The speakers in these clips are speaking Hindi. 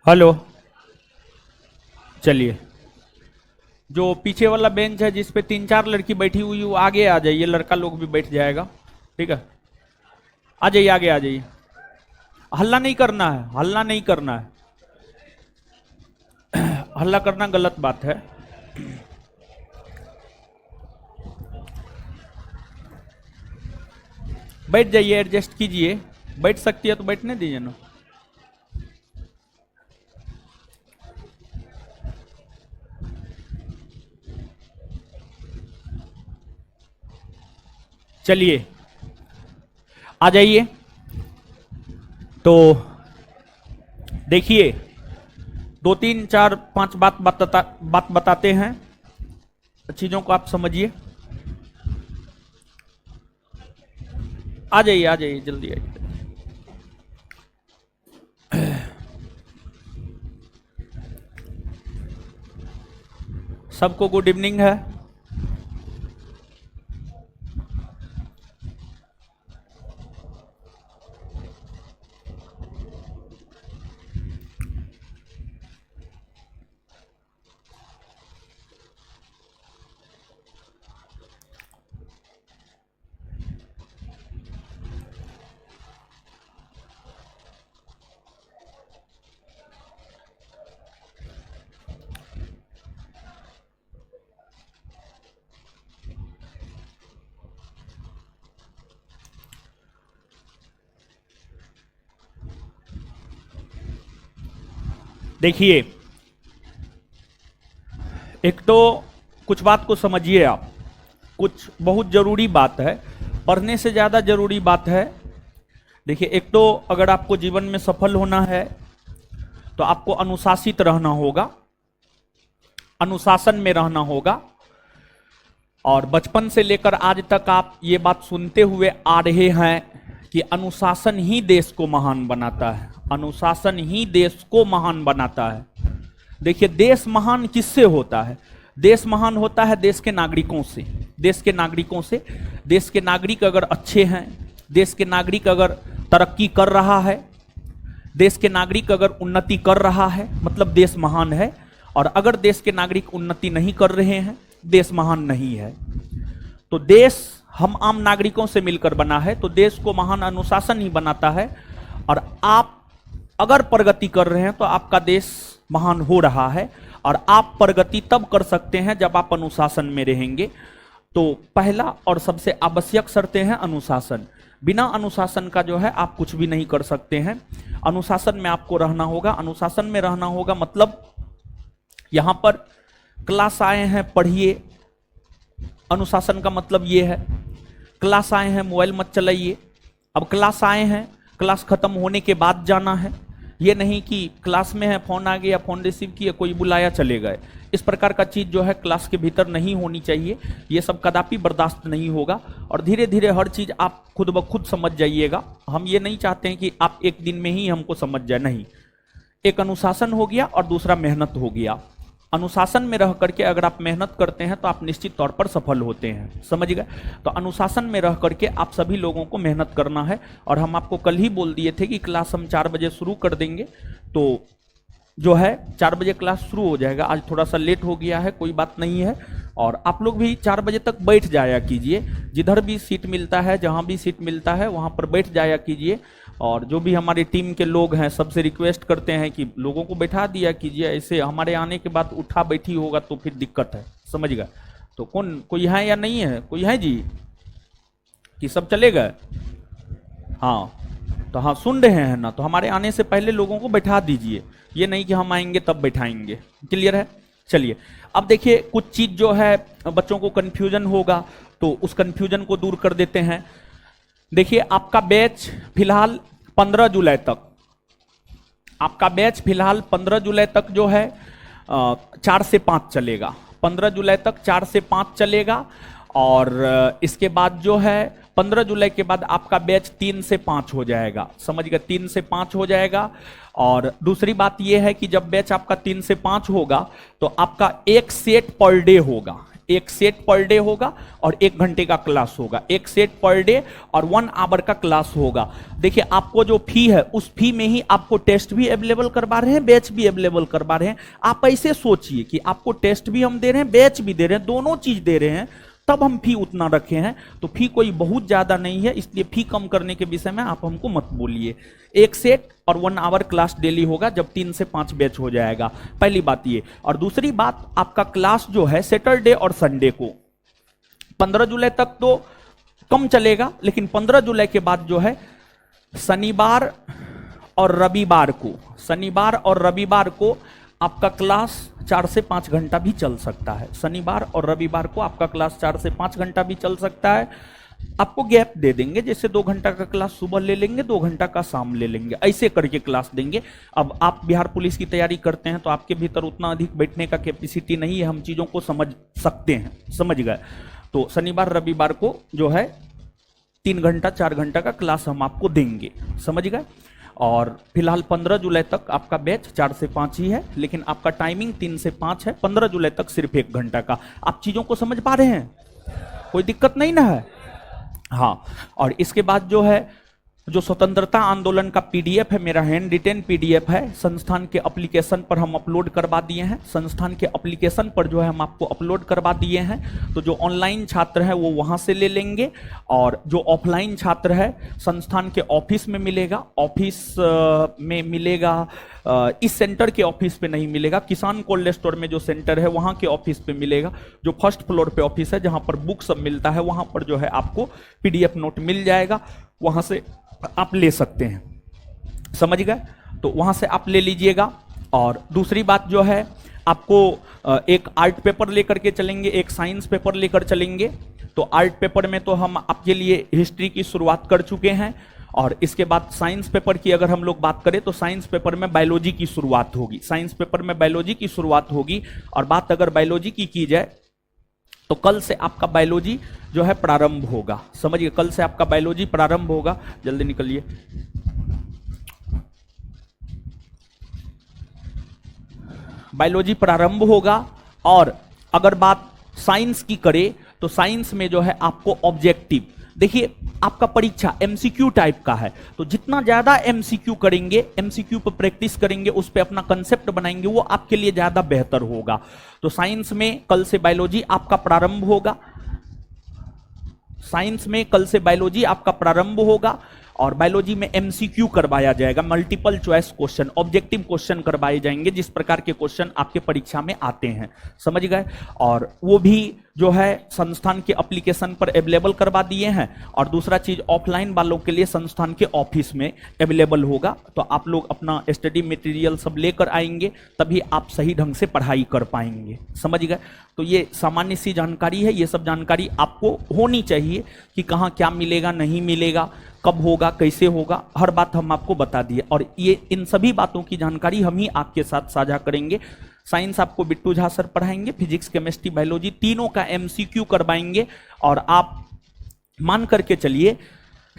हेलो। चलिए, जो पीछे वाला बेंच है जिस पे 3-4 लड़की बैठी हुई वो आगे आ जाइए, लड़का लोग भी बैठ जाएगा। ठीक है, आ जाइए, आगे आ जाइए। हल्ला नहीं करना है, हल्ला नहीं करना है। हल्ला करना गलत बात है। बैठ जाइए, एडजस्ट कीजिए। बैठ सकती है तो बैठने दीजिए ना। चलिए, आ जाइए। तो देखिए, 2 3 4 5 बात बताते हैं, चीजों को आप समझिए। आ जाइए जल्दी आइए। सबको गुड इवनिंग है। देखिए, एक तो कुछ बात को समझिए आप। कुछ बहुत जरूरी बात है, पढ़ने से ज्यादा जरूरी बात है। देखिए, एक तो अगर आपको जीवन में सफल होना है तो आपको अनुशासित रहना होगा, अनुशासन में रहना होगा। और बचपन से लेकर आज तक आप ये बात सुनते हुए आ रहे हैं कि अनुशासन ही देश को महान बनाता है, अनुशासन ही देश को महान बनाता है। देखिए, देश महान किससे होता है? देश महान होता है देश के नागरिकों से। देश के नागरिकों से। देश के नागरिक अगर अच्छे हैं, देश के नागरिक अगर तरक्की कर रहा है, देश के नागरिक अगर उन्नति कर रहा है, मतलब देश महान है। और अगर देश के नागरिक उन्नति नहीं कर रहे हैं, देश महान नहीं है। तो देश हम आम नागरिकों से मिलकर बना है, तो देश को महान अनुशासन ही बनाता है। और आप अगर प्रगति कर रहे हैं तो आपका देश महान हो रहा है। और आप प्रगति तब कर सकते हैं जब आप अनुशासन में रहेंगे। तो पहला और सबसे आवश्यक शर्तें हैं अनुशासन। बिना अनुशासन का जो है आप कुछ भी नहीं कर सकते हैं। अनुशासन में आपको रहना होगा। अनुशासन में रहना होगा मतलब यहां पर क्लास आए हैं पढ़िए, अनुशासन का मतलब ये है। क्लास आए हैं मोबाइल मत चलाइए। अब क्लास आए हैं, क्लास खत्म होने के बाद जाना है। ये नहीं कि क्लास में है, फोन आ गया, फोन रिसीव किया, कोई बुलाया, चले गए। इस प्रकार का चीज जो है क्लास के भीतर नहीं होनी चाहिए। ये सब कदापि बर्दाश्त नहीं होगा। और धीरे धीरे हर चीज आप खुद ब खुद समझ जाइएगा। हम ये नहीं चाहते हैं कि आप एक दिन में ही हमको समझ जाए, नहीं। एक अनुशासन हो गया और दूसरा मेहनत हो गया। अनुशासन में रह करके अगर आप मेहनत करते हैं तो आप निश्चित तौर पर सफल होते हैं, समझ गए। तो अनुशासन में रह करके आप सभी लोगों को मेहनत करना है। और हम आपको कल ही बोल दिए थे कि क्लास हम 4 बजे शुरू कर देंगे। तो जो है 4 बजे क्लास शुरू हो जाएगा। आज थोड़ा सा लेट हो गया है, कोई बात नहीं है। और आप लोग भी 4 बजे तक बैठ जाया कीजिए। जिधर भी सीट मिलता है, जहां भी सीट मिलता है वहां पर बैठ जाया कीजिए। और जो भी हमारी टीम के लोग हैं सबसे रिक्वेस्ट करते हैं कि लोगों को बैठा दिया कीजिए। ऐसे हमारे आने के बाद उठा बैठी होगा तो फिर दिक्कत है, समझ गए। तो कौन कोई है या नहीं है? कोई है जी कि सब चले गए? हाँ, तो हाँ सुन रहे हैं ना, तो हमारे आने से पहले लोगों को बैठा दीजिए। ये नहीं कि हम आएंगे तब बैठाएंगे। क्लियर है? चलिए, अब देखिए, कुछ चीज जो है बच्चों को कंफ्यूजन होगा तो उस कंफ्यूजन को दूर कर देते हैं। देखिए, आपका बैच फिलहाल 15 जुलाई तक, आपका बैच फिलहाल 15 जुलाई तक जो है 4 से 5 चलेगा। 15 जुलाई तक 4 से 5 चलेगा। और इसके बाद जो है 15 जुलाई के बाद आपका बैच 3 से 5 हो जाएगा, समझ गए। 3 से 5 हो जाएगा। और दूसरी बात यह है कि जब बैच आपका 3 से 5 होगा तो आपका एक सेट पर डे होगा। एक सेट पर डे होगा और 1 घंटे का क्लास होगा। एक सेट पर डे और 1 आवर का क्लास होगा। देखिए आपको जो फी है उस फी में ही आपको टेस्ट भी अवेलेबल करवा रहे हैं, बैच भी अवेलेबल करवा रहे हैं। आप ऐसे सोचिए कि आपको टेस्ट भी हम दे रहे हैं, बैच भी दे रहे हैं, दोनों चीज दे रहे हैं, तब हम फी उतना रखे हैं। तो फी कोई बहुत ज्यादा नहीं है, इसलिए फी कम करने के विषय में आप हमको मत बोलिए। एक सेट और 1 आवर क्लास डेली होगा जब 3 से 5 बैच हो जाएगा। पहली बात ये। और दूसरी बात, आपका क्लास जो है सैटरडे और संडे को 15 जुलाई तक तो कम चलेगा, लेकिन 15 जुलाई के बाद जो है शनिवार और रविवार को आपका क्लास 4 से 5 घंटा भी चल सकता है। शनिवार और रविवार को आपका क्लास 4 से 5 घंटा भी चल सकता है। आपको गैप दे देंगे, जैसे 2 घंटा का क्लास सुबह ले लेंगे, 2 घंटा का शाम ले लेंगे, ऐसे करके क्लास देंगे। अब आप बिहार पुलिस की तैयारी करते हैं तो आपके भीतर उतना अधिक बैठने का कैपेसिटी नहीं है, हम चीजों को समझ सकते हैं, समझ गए। तो शनिवार रविवार को जो है 3 घंटा 4 घंटा का क्लास हम आपको देंगे, समझ गए। और फिलहाल 15 जुलाई तक आपका बैच 4 से 5 ही है, लेकिन आपका टाइमिंग 3 से 5 है। 15 जुलाई तक सिर्फ 1 घंटा का। आप चीजों को समझ पा रहे हैं? कोई दिक्कत नहीं ना है? हाँ। और इसके बाद जो है, जो स्वतंत्रता आंदोलन का पीडीएफ है, मेरा हैंड रिटेन पीडीएफ है, संस्थान के एप्लीकेशन पर हम अपलोड करवा दिए हैं। संस्थान के एप्लीकेशन पर जो है हम आपको अपलोड करवा दिए हैं। तो जो ऑनलाइन छात्र है वो वहां से ले लेंगे, और जो ऑफलाइन छात्र है संस्थान के ऑफिस में मिलेगा। ऑफिस में मिलेगा, इस सेंटर के ऑफिस पे नहीं मिलेगा, किसान कोल्ड स्टोर में जो सेंटर है वहां के ऑफिस पे मिलेगा। जो फर्स्ट फ्लोर पे ऑफिस है जहां पर बुक सब मिलता है, वहां पर जो है आपको पीडीएफ नोट मिल जाएगा, वहां से आप ले सकते हैं, समझ गए। तो वहां से आप ले लीजिएगा। और दूसरी बात जो है, आपको एक आर्ट पेपर लेकर के चलेंगे, एक साइंस पेपर लेकर चलेंगे। तो आर्ट पेपर में तो हम आपके लिए हिस्ट्री की शुरुआत कर चुके हैं, और इसके बाद साइंस पेपर की अगर हम लोग बात करें तो साइंस पेपर में बायोलॉजी की शुरुआत होगी। साइंस पेपर में बायोलॉजी की शुरुआत होगी। और बात अगर बायोलॉजी की जाए तो कल से आपका बायोलॉजी जो है प्रारंभ होगा, समझिए। कल से आपका बायोलॉजी प्रारंभ होगा। जल्दी निकलिए। बायोलॉजी प्रारंभ होगा। और अगर बात साइंस की करें तो साइंस में जो है आपको ऑब्जेक्टिव, देखिए आपका परीक्षा एमसीक्यू टाइप का है, तो जितना ज्यादा एमसीक्यू करेंगे, एमसीक्यू पर प्रैक्टिस करेंगे, उस पर अपना कंसेप्ट बनाएंगे, वो आपके लिए ज्यादा बेहतर होगा। तो साइंस में कल से बायोलॉजी आपका प्रारंभ होगा। साइंस में कल से बायोलॉजी आपका प्रारंभ होगा, और बायोलॉजी में एमसीक्यू करवाया जाएगा, multiple choice question, objective question करवाए जाएंगे, जिस प्रकार के क्वेश्चन आपके परीक्षा में आते हैं, समझ गए। और वो भी जो है संस्थान के एप्लीकेशन पर अवेलेबल करवा दिए हैं। और दूसरा चीज, ऑफलाइन वालों के लिए संस्थान के ऑफिस में अवेलेबल होगा। तो आप लोग अपना स्टडी मटेरियल सब लेकर आएंगे, तभी आप सही ढंग से पढ़ाई कर पाएंगे, समझ गए। तो ये सामान्य सी जानकारी है, ये सब जानकारी आपको होनी चाहिए कि कहाँ क्या मिलेगा, नहीं मिलेगा, कब होगा, कैसे होगा, हर बात हम आपको बता दिए। और ये इन सभी बातों की जानकारी हम ही आपके साथ साझा करेंगे। साइंस आपको बिट्टू झा सर पढ़ाएंगे, फिजिक्स केमिस्ट्री बायोलॉजी तीनों का एमसीक्यू करवाएंगे। और आप मान करके चलिए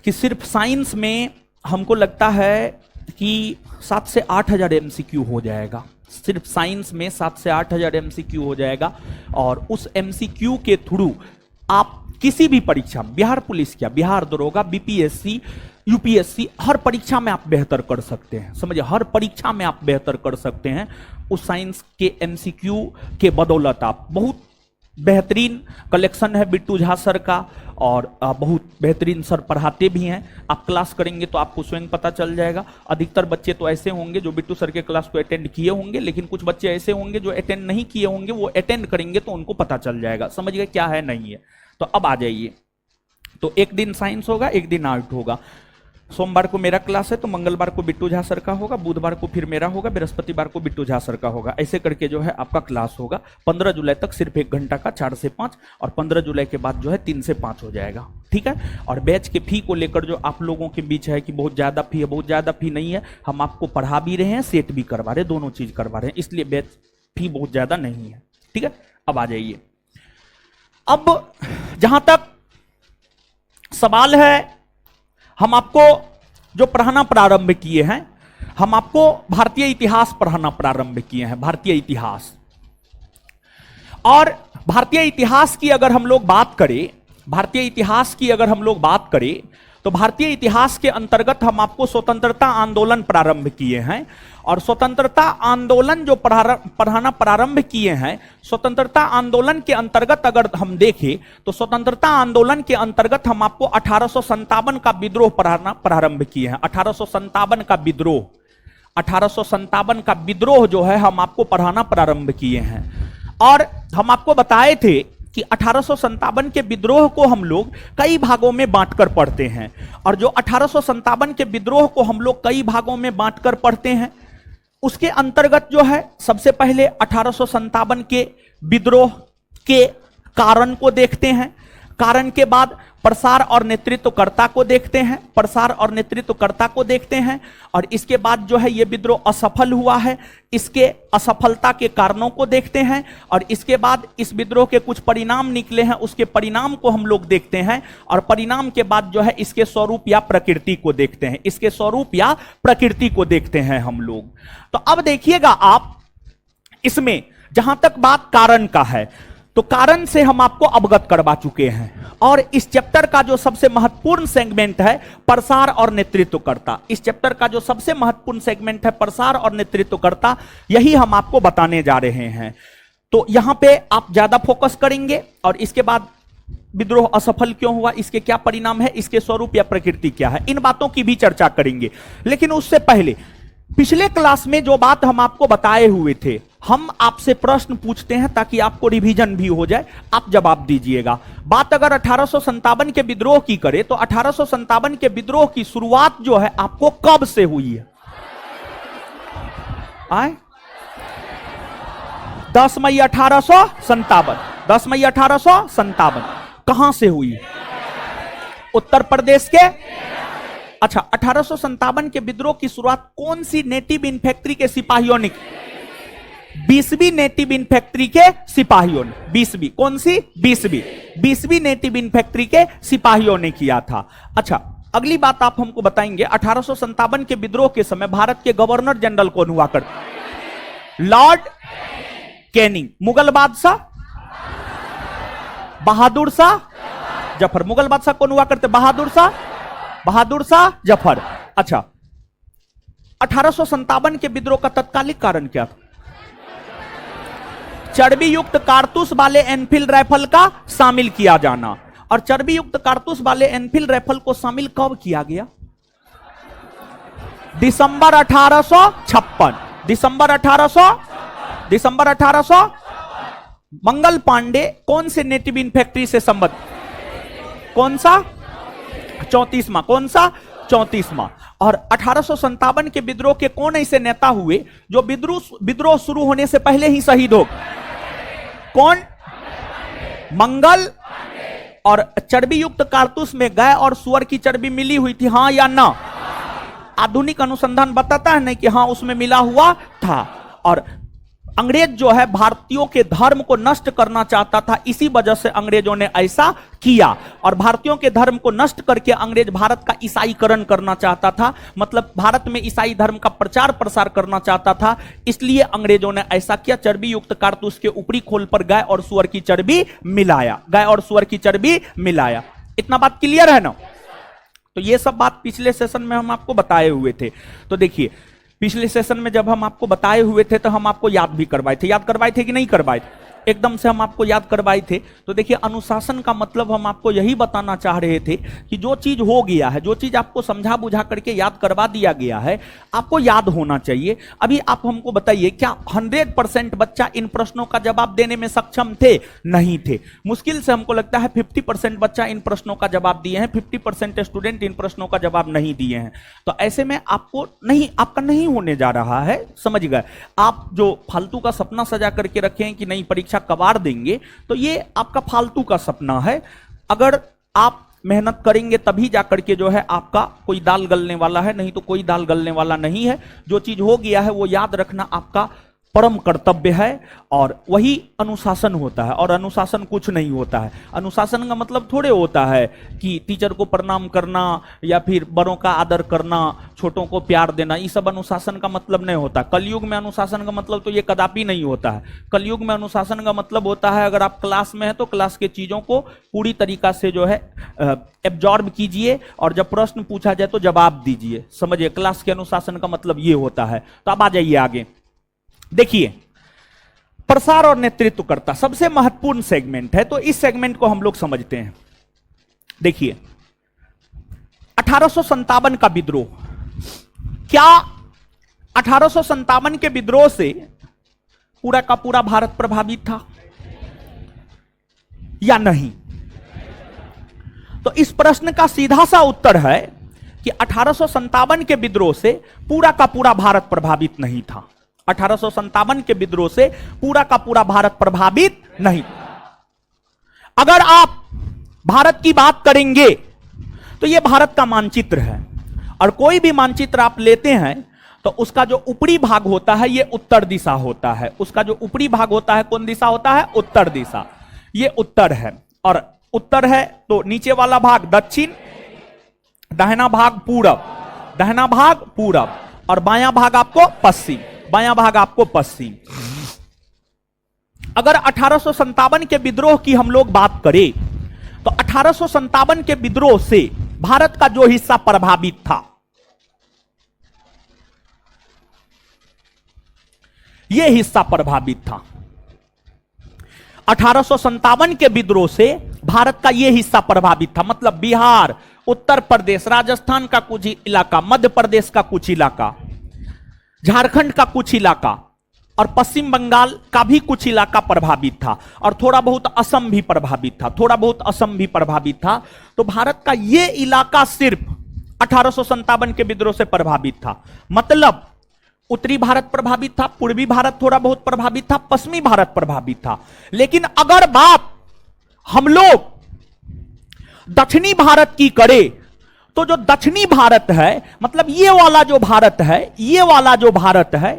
कि सिर्फ साइंस में हमको लगता है कि 7 से 8 हजार एमसीक्यू हो जाएगा। सिर्फ साइंस में 7 से 8 हजार एमसीक्यू हो जाएगा। और उस एमसीक्यू के थ्रू आप किसी भी परीक्षा, बिहार पुलिस क्या, बिहार दरोगा, बीपीएससी, यूपीएससी, हर परीक्षा में आप बेहतर कर सकते हैं, समझिए। हर परीक्षा में आप बेहतर कर सकते हैं उस साइंस के एमसीक्यू के बदौलत। आप बहुत बेहतरीन कलेक्शन है बिट्टू झा सर का, और बहुत बेहतरीन सर पढ़ाते भी हैं। आप क्लास करेंगे तो आपको स्वयं पता चल जाएगा। अधिकतर बच्चे तो ऐसे होंगे जो बिट्टू सर के क्लास को अटेंड किए होंगे, लेकिन कुछ बच्चे ऐसे होंगे जो अटेंड नहीं किए होंगे, वो अटेंड करेंगे तो उनको पता चल जाएगा, समझ गए क्या है नहीं है। तो अब आ जाइए। तो एक दिन साइंस होगा, एक दिन आर्ट होगा। सोमवार को मेरा क्लास है तो मंगलवार को बिट्टू झा सर का होगा, बुधवार को फिर मेरा होगा, बृहस्पतिवार को बिट्टू झा सर का होगा। ऐसे करके जो है आपका क्लास होगा। 15 जुलाई तक सिर्फ 1 घंटा का 4 से 5, और 15 जुलाई के बाद जो है 3 से 5 हो जाएगा, ठीक है। और बैच के फी को लेकर जो आप लोगों के बीच है कि बहुत ज्यादा फी है, बहुत ज्यादा फी नहीं है। हम आपको पढ़ा भी रहे हैं, सेट भी करवा रहे हैं, दोनों चीज करवा रहे हैं, इसलिए बैच फी बहुत ज्यादा नहीं है, ठीक है। अब आ जाइए। अब जहां तक सवाल है, हम आपको जो पढ़ाना प्रारंभ किए हैं, हम आपको भारतीय इतिहास पढ़ाना प्रारंभ किए हैं, भारतीय इतिहास। और भारतीय इतिहास की अगर हम लोग बात करें, भारतीय इतिहास की अगर हम लोग बात करें तो भारतीय इतिहास के अंतर्गत हम आपको स्वतंत्रता आंदोलन प्रारंभ किए हैं। और स्वतंत्रता आंदोलन जो पढ़ाना प्रारंभ किए हैं, स्वतंत्रता आंदोलन के अंतर्गत अगर हम देखें तो स्वतंत्रता आंदोलन के अंतर्गत हम आपको 1857 का विद्रोह पढ़ाना प्रारंभ किए हैं। 1857 का विद्रोह, 1857 का विद्रोह जो है हम आपको पढ़ाना प्रारंभ किए हैं। और हम आपको बताए थे कि 1857 के विद्रोह को हम लोग कई भागों में बांटकर पढ़ते हैं। और जो 1857 के विद्रोह को हम लोग कई भागों में बांटकर पढ़ते हैं, उसके अंतर्गत जो है सबसे पहले 1857 के विद्रोह के कारण को देखते हैं, कारण के बाद प्रसार और नेतृत्वकर्ता को देखते हैं, प्रसार और नेतृत्वकर्ता को देखते हैं, और इसके बाद जो है ये विद्रोह असफल हुआ है, इसके असफलता के कारणों को देखते हैं, और इसके बाद इस विद्रोह के कुछ परिणाम निकले हैं, उसके परिणाम को हम लोग देखते हैं, और परिणाम के बाद जो है इसके स्वरूप या प्रकृति को देखते हैं, इसके स्वरूप या प्रकृति को देखते हैं हम लोग। तो अब देखिएगा आप, इसमें जहां तक बात कारण का है तो कारण से हम आपको अवगत करवा चुके हैं। और इस चैप्टर का जो सबसे महत्वपूर्ण सेगमेंट है प्रसार और नेतृत्वकर्ता, इस चैप्टर का जो सबसे महत्वपूर्ण सेगमेंट है प्रसार और नेतृत्वकर्ता, यही हम आपको बताने जा रहे हैं। तो यहां पे आप ज्यादा फोकस करेंगे, और इसके बाद विद्रोह असफल क्यों हुआ, इसके क्या परिणाम है, इसके स्वरूप या प्रकृति क्या है, इन बातों की भी चर्चा करेंगे। लेकिन उससे पहले पिछले क्लास में जो बात हम आपको बताए हुए थे, हम आपसे प्रश्न पूछते हैं ताकि आपको रिवीजन भी हो जाए, आप जवाब दीजिएगा। बात अगर 1857 के विद्रोह की करें तो 1857 के विद्रोह की शुरुआत जो है आपको कब से हुई है? 10 मई 1857, 10 मई 1857 कहां से हुई? उत्तर प्रदेश के। अच्छा, 1857 के विद्रोह की शुरुआत कौन सी नेटिव इन्फेंट्री के सिपाहियों ने? 20वीं नेटिव इन्फेंट्री के सिपाहियों ने। 20वीं कौन सी? 20वीं नेटिव इन्फेंट्री के सिपाहियों ने किया था। अच्छा, अगली बात आप हमको बताएंगे, 1857 के विद्रोह के समय भारत के गवर्नर जनरल कौन हुआ करते? Lord Canning. मुगल बादशाह? बहादुर शाह जफर। मुगल बादशाह कौन हुआ करते? बहादुर शाह जफर। अच्छा, 1857 के विद्रोह का तत्कालिक कारण क्या था? चर्बी युक्त कारतूस वाले एनफील्ड राइफल का शामिल किया जाना। और चर्बी युक्त कारतूस वाले एनफील्ड राइफल को शामिल कब किया गया? दिसंबर 1856। दिसंबर 1800। मंगल पांडे कौन से नेटिव इन्फेंट्री से संबद्ध? कौन सा? 34वां। कौन सा? 34वां। और 1857 के विद्रोह के कौन ऐसे नेता हुए जो विद्रोह शुरू होने से पहले ही शहीद हो? कौन? मंगल। और चर्बी युक्त कारतूस में गाय और सुअर की चर्बी मिली हुई थी, हां या ना? आधुनिक अनुसंधान बताता है नहीं कि हां उसमें मिला हुआ था। और अंग्रेज जो है भारतीयों के धर्म को नष्ट करना चाहता था, इसी वजह से अंग्रेजों ने ऐसा किया। और भारतीयों के धर्म को नष्ट करके अंग्रेज भारत का ईसाईकरण करना चाहता था, मतलब भारत में ईसाई धर्म का प्रचार प्रसार करना चाहता था, इसलिए अंग्रेजों ने ऐसा किया। चर्बी युक्त कारतूस के ऊपरी खोल पर गाय और सुअर की चर्बी मिलाया, गाय और सुअर की चर्बी मिलाया। इतना बात क्लियर है ना? तो ये सब बात पिछले सेशन में हम आपको बताए हुए थे। तो देखिए, पिछले सेशन में जब हम आपको बताए हुए थे तो हम आपको याद भी करवाए थे। याद करवाए थे कि नहीं करवाए थे? एकदम से हम आपको याद करवाए थे। तो देखिए, अनुशासन का मतलब हम आपको यही बताना चाह रहे थे कि जो चीज हो गया है, जो चीज आपको समझा बुझा करके याद करवा दिया गया है, आपको याद होना चाहिए। अभी आप हमको बताइए, क्या 100% बच्चा इन प्रश्नों का जवाब देने में सक्षम थे? नहीं थे। मुश्किल से हमको लगता है 50% बच्चा इन प्रश्नों का जवाब दिए हैं, 50% स्टूडेंट इन प्रश्नों का जवाब नहीं दिए हैं। तो ऐसे में आपको नहीं, आपका नहीं होने जा रहा है, समझ गए? आप जो फालतू का सपना सजा करके रखे हैं कि नहीं परीक्षा कबाड़ देंगे, तो ये आपका फालतू का सपना है। अगर आप मेहनत करेंगे तभी जाकर के जो है आपका कोई दाल गलने वाला है, नहीं तो कोई दाल गलने वाला नहीं है। जो चीज हो गया है वो याद रखना आपका परम कर्तव्य है और वही अनुशासन होता है। और अनुशासन कुछ नहीं होता है। अनुशासन का मतलब थोड़े होता है कि टीचर को प्रणाम करना या फिर बड़ों का आदर करना, छोटों को प्यार देना, ये सब अनुशासन का मतलब नहीं होता। कलयुग में अनुशासन का मतलब तो ये कदापि नहीं होता है। कलयुग में अनुशासन का मतलब होता है अगर आप क्लास में हैं तो क्लास के चीजों को पूरी तरीका से जो है एब्जॉर्ब कीजिए और जब प्रश्न पूछा जाए तो जवाब दीजिए। समझिए, क्लास के अनुशासन का मतलब ये होता है। तो अब आ जाइए आगे। देखिए, प्रसार और नेतृत्वकर्ता सबसे महत्वपूर्ण सेगमेंट है, तो इस सेगमेंट को हम लोग समझते हैं। देखिए, 1857 का विद्रोह, क्या 1857 के विद्रोह से पूरा का पूरा भारत प्रभावित था या नहीं? तो इस प्रश्न का सीधा सा उत्तर है कि 1857 के विद्रोह से पूरा का पूरा भारत प्रभावित नहीं था। 1857 के विद्रोह से पूरा का पूरा भारत प्रभावित नहीं। अगर आप भारत की बात करेंगे तो यह भारत का मानचित्र है और कोई भी मानचित्र आप लेते हैं तो उसका जो ऊपरी भाग होता है यह उत्तर दिशा होता है। उसका जो ऊपरी भाग होता है कौन दिशा होता है? उत्तर दिशा। यह उत्तर है और उत्तर है तो नीचे वाला भाग दक्षिण, दाहिना भाग पूरब, दाहिना भाग पूरब और बायां भाग आपको पश्चिम, बायां भाग आपको पश्चिम। अगर 1857 के विद्रोह की हम लोग बात करें तो 1857 के विद्रोह से भारत का जो हिस्सा प्रभावित था, यह हिस्सा प्रभावित था। 1857 के विद्रोह से भारत का यह हिस्सा प्रभावित था, मतलब बिहार, उत्तर प्रदेश, राजस्थान का कुछ इलाका, मध्य प्रदेश का कुछ इलाका, झारखंड का कुछ इलाका और पश्चिम बंगाल का भी कुछ इलाका प्रभावित था और थोड़ा बहुत असम भी प्रभावित था, थोड़ा बहुत असम भी प्रभावित था। तो भारत का यह इलाका सिर्फ 1857 के विद्रोह से प्रभावित था। मतलब उत्तरी भारत प्रभावित था, पूर्वी भारत थोड़ा बहुत प्रभावित था, पश्चिमी भारत प्रभावित था। लेकिन अगर बात हम लोग दक्षिणी भारत की करें तो जो दक्षिणी भारत है, मतलब ये वाला जो भारत है, ये वाला जो भारत है,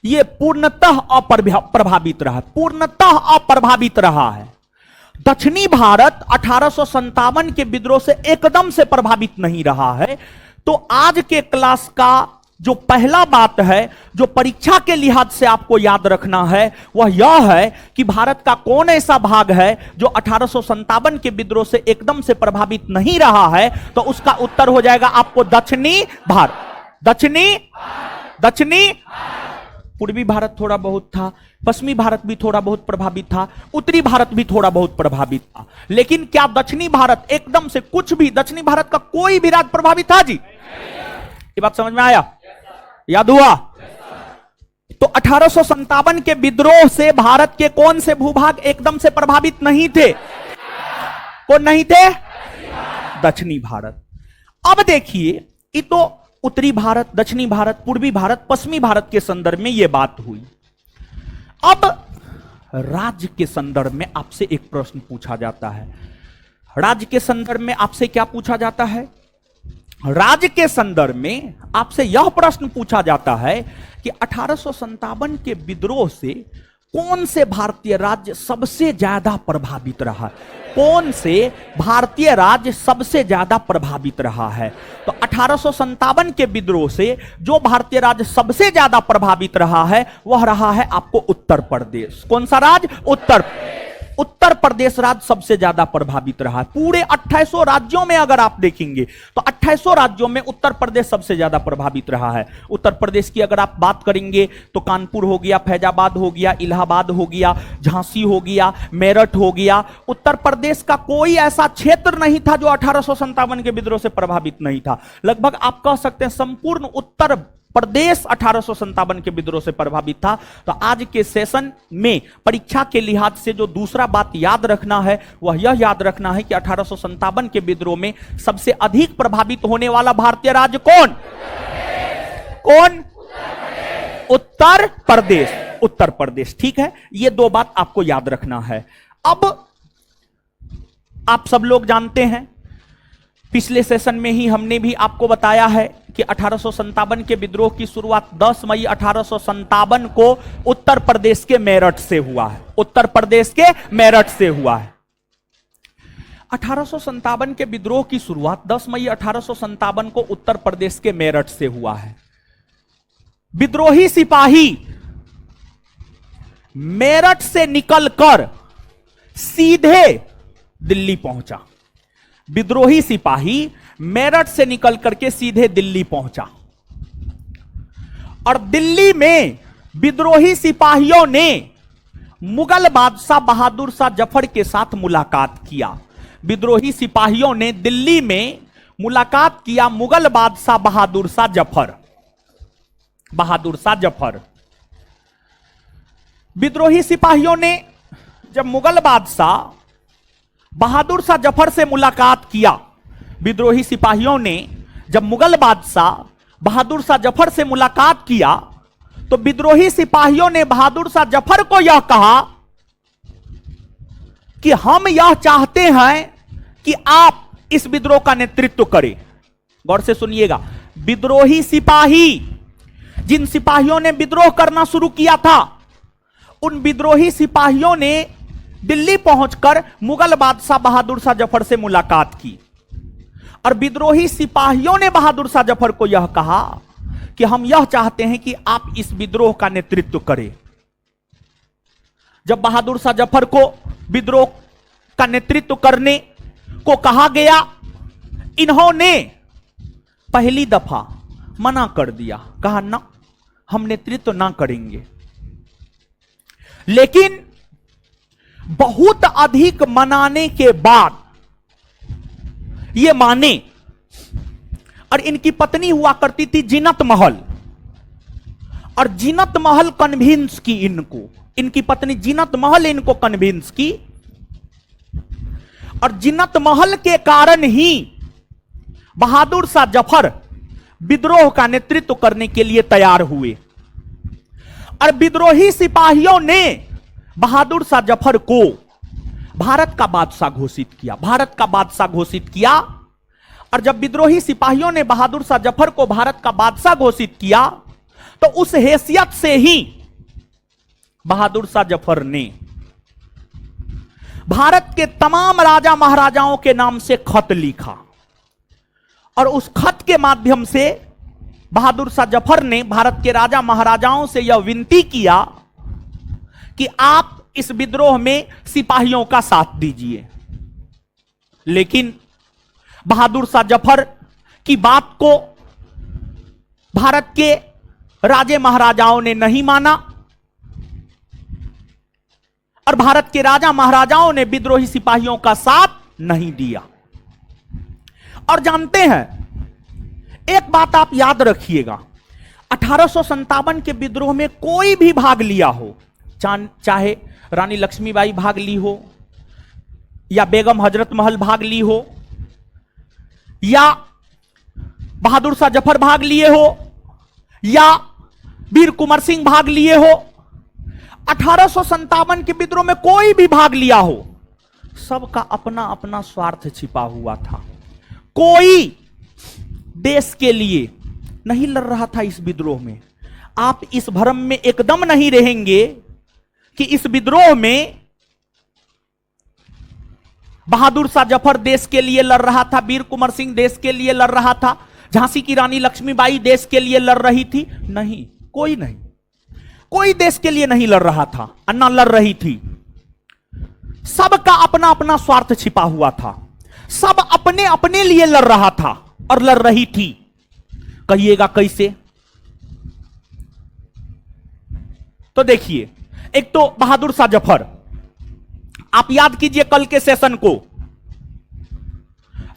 ये पूर्णतः अप्रभावित रहा, पूर्णतः अप्रभावित रहा है। दक्षिणी भारत 1857 के विद्रोह से एकदम से प्रभावित नहीं रहा है। तो आज के क्लास का जो पहला बात है, जो परीक्षा के लिहाज से आपको याद रखना है, वह यह है कि भारत का कौन ऐसा भाग है जो 1857 के विद्रोह से एकदम से प्रभावित नहीं रहा है। तो उसका उत्तर हो जाएगा आपको दक्षिणी भारत। दक्षिणी पूर्वी भारत थोड़ा बहुत था, पश्चिमी भारत भी थोड़ा बहुत प्रभावित था, उत्तरी भारत भी थोड़ा बहुत प्रभावित था। लेकिन क्या दक्षिणी भारत एकदम से कुछ भी, दक्षिणी भारत का कोई भी राज्य प्रभावित था? जी, ये बात समझ में आया? याद हुआ? तो 1857 के विद्रोह से भारत के कौन से भूभाग एकदम से प्रभावित नहीं थे? कौन नहीं थे? दक्षिणी भारत। अब देखिए, ये तो उत्तरी भारत, दक्षिणी भारत, पूर्वी भारत, पश्चिमी भारत के संदर्भ में यह बात हुई। अब राज्य के संदर्भ में आपसे एक प्रश्न पूछा जाता है। राज्य के संदर्भ में आपसे क्या पूछा जाता है? राज्य के संदर्भ में आपसे यह प्रश्न पूछा जाता है कि 1857 के विद्रोह से कौन से भारतीय राज्य सबसे ज्यादा प्रभावित रहा? कौन से भारतीय राज्य सबसे ज्यादा प्रभावित रहा है? तो 1857 के विद्रोह से जो भारतीय राज्य सबसे ज्यादा प्रभावित रहा है वह रहा है आपको उत्तर प्रदेश। कौन सा राज्य? उत्तर प्रदेश राज्य सबसे ज्यादा प्रभावित रहा है। पूरे 2800 राज्यों में अगर आप देखेंगे तो 2800 राज्यों में उत्तर प्रदेश सबसे ज्यादा प्रभावित रहा है। उत्तर प्रदेश की अगर आप बात करेंगे तो कानपुर हो गया, फैजाबाद हो गया, इलाहाबाद हो गया, झांसी हो गया, मेरठ हो गया। उत्तर प्रदेश का कोई ऐसा क्षेत्र नहीं था जो 1857 के विद्रोह से प्रभावित नहीं था। लगभग आप कह सकते हैं संपूर्ण उत्तर प्रदेश 1857 के विद्रोह से प्रभावित था। तो आज के सेशन में परीक्षा के लिहाज से जो दूसरा बात याद रखना है वह यह याद रखना है कि 1857 के विद्रोह में सबसे अधिक प्रभावित होने वाला भारतीय राज्य कौन? उत्तर प्रदेश। उत्तर प्रदेश, ठीक है। ये दो बात आपको याद रखना है। अब आप सब लोग जानते हैं पिछले सेशन में ही हमने भी आपको बताया है कि 1857 के विद्रोह की शुरुआत 10 मई 1857 को उत्तर प्रदेश के मेरठ से हुआ है। उत्तर प्रदेश के मेरठ से हुआ है। 1857 के विद्रोह की शुरुआत 10 मई 1857 को उत्तर प्रदेश के मेरठ से हुआ है। विद्रोही सिपाही मेरठ से निकलकर सीधे दिल्ली पहुंचा। विद्रोही सिपाही मेरठ से निकल करके सीधे दिल्ली पहुंचा और दिल्ली में विद्रोही सिपाहियों ने मुगल बादशाह बहादुर शाह जफर के साथ मुलाकात किया। विद्रोही सिपाहियों ने दिल्ली में मुलाकात किया मुगल बादशाह बहादुर शाह जफर। बहादुर शाह जफर विद्रोही सिपाहियों ने जब मुगल बादशाह बहादुर शाह जफर से मुलाकात किया, विद्रोही सिपाहियों ने जब मुगल बादशाह बहादुर शाह जफर से मुलाकात किया तो विद्रोही सिपाहियों ने बहादुर शाह जफर को यह कहा कि हम यह चाहते हैं कि आप इस विद्रोह का नेतृत्व करें। गौर से सुनिएगा, विद्रोही सिपाही, जिन सिपाहियों ने विद्रोह करना शुरू किया था, उन विद्रोही सिपाहियों ने दिल्ली पहुंचकर मुगल बादशाह बहादुर शाह जफर से मुलाकात की और विद्रोही सिपाहियों ने बहादुर शाह जफर को यह कहा कि हम यह चाहते हैं कि आप इस विद्रोह का नेतृत्व करें। जब बहादुर शाह जफर को विद्रोह का नेतृत्व करने को कहा गया, इन्होंने पहली दफा मना कर दिया, कहा ना, हम नेतृत्व ना करेंगे। लेकिन बहुत अधिक मनाने के बाद ये माने और इनकी पत्नी हुआ करती थी जीनत महल, और जीनत महल कन्विंस की इनको, इनकी पत्नी जीनत महल इनको कन्विंस की और जीनत महल के कारण ही बहादुर शाह जफर विद्रोह का नेतृत्व करने के लिए तैयार हुए। और विद्रोही सिपाहियों ने बहादुर शाह जफर को भारत का बादशाह घोषित किया। भारत का बादशाह घोषित किया और जब विद्रोही सिपाहियों ने बहादुर शाह जफर को भारत का बादशाह घोषित किया तो उस हैसियत से ही बहादुर शाह जफर ने भारत के तमाम राजा महाराजाओं के नाम से खत लिखा और उस खत के माध्यम से बहादुर शाह जफर ने भारत के राजा महाराजाओं से यह विनती किया कि आप इस विद्रोह में सिपाहियों का साथ दीजिए। लेकिन बहादुर शाह जफर की बात को भारत के राजे महाराजाओं ने नहीं माना और भारत के राजा महाराजाओं ने विद्रोही सिपाहियों का साथ नहीं दिया। और जानते हैं, एक बात आप याद रखिएगा, 1857 के विद्रोह में कोई भी भाग लिया हो, चाहे रानी लक्ष्मीबाई भाग ली हो या बेगम हजरत महल भाग ली हो या बहादुर शाह जफर भाग लिए हो या वीर कुंवर सिंह भाग लिए हो, 1857 के विद्रोह में कोई भी भाग लिया हो, सबका अपना अपना स्वार्थ छिपा हुआ था। कोई देश के लिए नहीं लड़ रहा था इस विद्रोह में। आप इस भ्रम में एकदम नहीं रहेंगे कि इस विद्रोह में बहादुर शाह जफर देश के लिए लड़ रहा था, वीर कुंवर सिंह देश के लिए लड़ रहा था, झांसी की रानी लक्ष्मीबाई देश के लिए लड़ रही थी। नहीं, कोई नहीं, कोई देश के लिए नहीं लड़ रहा था, अन्ना लड़ रही थी। सबका अपना अपना स्वार्थ छिपा हुआ था, सब अपने अपने लिए लड़ रहा था और लड़ रही थी। कहिएगा कैसे? तो देखिए, एक तो बहादुर शाह जफर, आप याद कीजिए कल के सेशन को,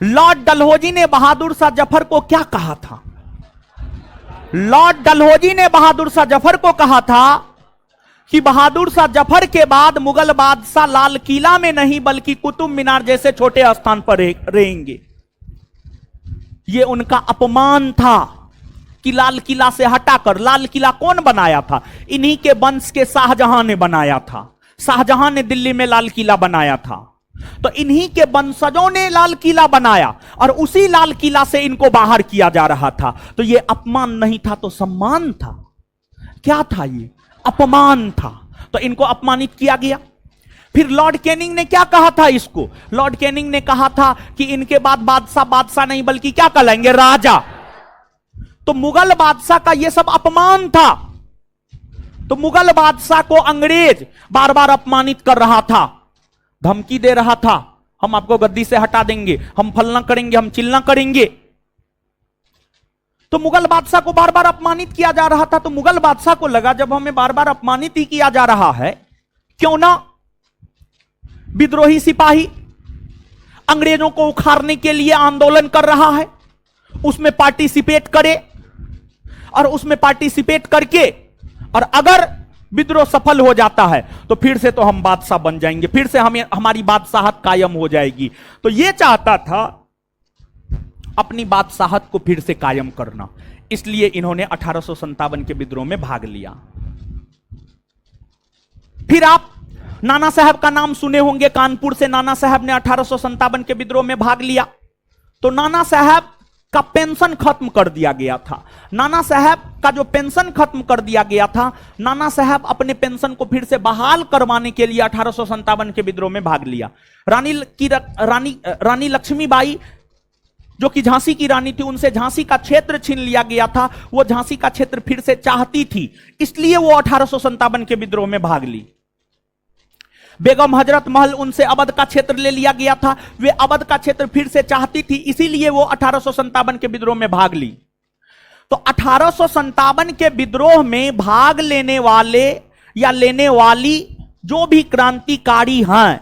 लॉर्ड डलहौजी ने बहादुर शाह जफर को क्या कहा था? लॉर्ड डलहौजी ने बहादुर शाह जफर को कहा था कि बहादुर शाह जफर के बाद मुगल बादशाह लाल किला में नहीं बल्कि कुतुब मीनार जैसे छोटे स्थान पर रहेंगे। यह उनका अपमान था कि लाल किला से हटाकर, लाल किला कौन बनाया था? इन्हीं के वंश के शाहजहां ने बनाया था। शाहजहां ने दिल्ली में लाल किला बनाया था। तो इन्हीं के वंशजों ने लाल किला बनाया और उसी लाल किला से इनको बाहर किया जा रहा था। तो ये अपमान नहीं था तो सम्मान था। क्या था ये? अपमान था। तो इनको अपमानित किया गया। फिर लॉर्ड कैनिंग ने क्या कहा था इसको? लॉर्ड कैनिंग ने कहा था कि इनके बाद बादशाह बादशाह नहीं बल्कि क्या कहलाएंगे? राजा। तो मुगल बादशाह का यह सब अपमान था। तो मुगल बादशाह को अंग्रेज बार बार अपमानित कर रहा था, धमकी दे रहा था, हम आपको गद्दी से हटा देंगे, हम फलना करेंगे, हम चिलना करेंगे। तो मुगल बादशाह को बार बार अपमानित किया जा रहा था। तो मुगल बादशाह को लगा जब हमें बार बार अपमानित ही किया जा रहा है, क्यों ना विद्रोही सिपाही अंग्रेजों को उखाड़ने के लिए आंदोलन कर रहा है, उसमें पार्टिसिपेट करे और उसमें पार्टिसिपेट करके और अगर विद्रोह सफल हो जाता है तो फिर से तो हम बादशाह बन जाएंगे, फिर से हमें हमारी बादशाहत कायम हो जाएगी। तो यह चाहता था अपनी बादशाहत को फिर से कायम करना, इसलिए इन्होंने 1857 के विद्रोह में भाग लिया। फिर आप नाना साहब का नाम सुने होंगे, कानपुर से नाना साहब ने 1857 के विद्रोह में भाग लिया। तो नाना साहब का पेंशन खत्म कर दिया गया था। नाना साहब का जो पेंशन खत्म कर दिया गया था, नाना साहब अपने पेंशन को फिर से बहाल करवाने के लिए 1857 के विद्रोह में भाग लिया। रानी लक्ष्मीबाई जो कि झांसी की रानी थी, उनसे झांसी का क्षेत्र छीन लिया गया था। वो झांसी का क्षेत्र फिर से चाहती थी, इसलिए वो 1857 के विद्रोह में भाग ली। बेगम हजरत महल उनसे अवध का क्षेत्र ले लिया गया था, वे अवध का क्षेत्र फिर से चाहती थी, इसीलिए वो 1857 के विद्रोह में भाग ली। तो 1857 के विद्रोह में भाग लेने वाले या लेने वाली जो भी क्रांतिकारी हैं,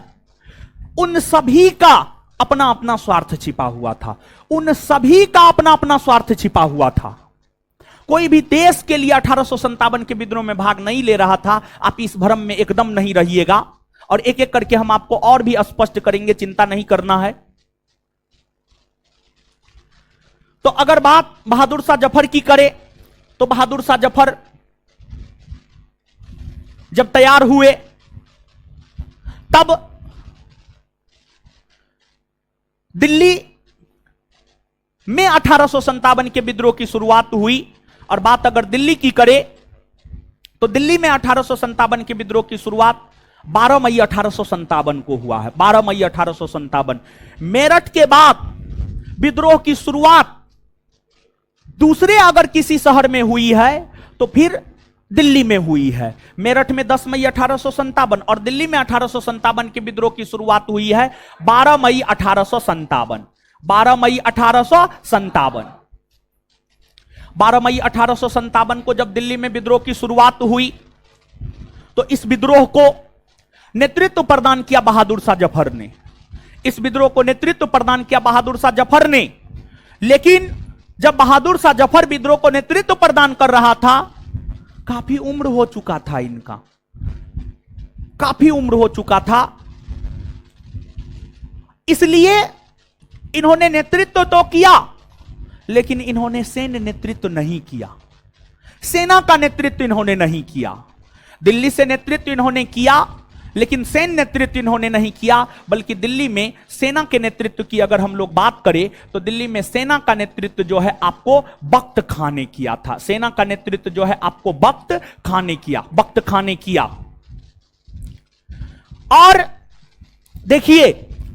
उन सभी का अपना अपना स्वार्थ छिपा हुआ था। उन सभी का अपना अपना स्वार्थ छिपा हुआ था। कोई भी देश के लिए 1857 के विद्रोह में भाग नहीं ले रहा था। आप इस भ्रम में एकदम नहीं रहिएगा, और एक एक करके हम आपको और भी स्पष्ट करेंगे, चिंता नहीं करना है। तो अगर बात बहादुर शाह जफर की करे, तो बहादुर शाह जफर जब तैयार हुए तब दिल्ली में 1857 के विद्रोह की शुरुआत हुई। और बात अगर दिल्ली की करे तो दिल्ली में 1857 के विद्रोह की शुरुआत 12 मई 1857 को हुआ है। 12 मई 1857। मेरठ के बाद विद्रोह की शुरुआत दूसरे अगर किसी शहर में हुई है तो फिर दिल्ली में हुई है। मेरठ में 10 मई 1857 और दिल्ली में 1857 के विद्रोह की शुरुआत हुई है 12 मई 1857। 12 मई 1857। 12 मई 1857 को जब दिल्ली में विद्रोह की शुरुआत हुई तो इस विद्रोह को नेतृत्व प्रदान किया बहादुर शाह जफर ने। इस विद्रोह को नेतृत्व प्रदान किया बहादुर शाह जफर ने। लेकिन जब बहादुर शाह जफर विद्रोह को नेतृत्व प्रदान कर रहा था, काफी उम्र हो चुका था इनका, काफी उम्र हो चुका था। इसलिए इन्होंने नेतृत्व तो किया, लेकिन इन्होंने सैन्य नेतृत्व नहीं किया। सेना का नेतृत्व इन्होंने नहीं किया। दिल्ली से नेतृत्व इन्होंने किया, लेकिन सैन्य नेतृत्व इन्होंने नहीं किया। बल्कि दिल्ली में सेना के नेतृत्व की अगर हम लोग बात करें तो दिल्ली में सेना का नेतृत्व जो है आपको वक्त खाने किया था। सेना का नेतृत्व जो है आपको वक्त खाने किया। और देखिए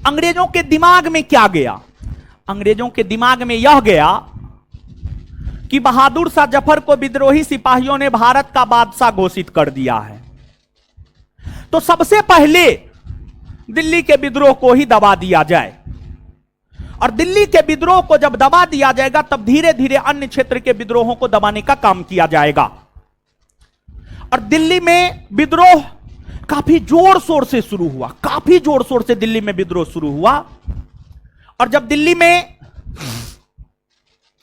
अंग्रेजों के दिमाग में क्या गया। अंग्रेजों के दिमाग में यह गया कि बहादुर शाह जफर को विद्रोही सिपाहियों ने भारत का बादशाह घोषित कर दिया है, तो सबसे पहले दिल्ली के विद्रोह को ही दबा दिया जाए। और दिल्ली के विद्रोह को जब दबा दिया जाएगा तब धीरे धीरे अन्य क्षेत्र के विद्रोहों को दबाने का काम किया जाएगा। और दिल्ली में विद्रोह काफी जोर शोर से शुरू हुआ, काफी जोर शोर से दिल्ली में विद्रोह शुरू हुआ। और जब दिल्ली में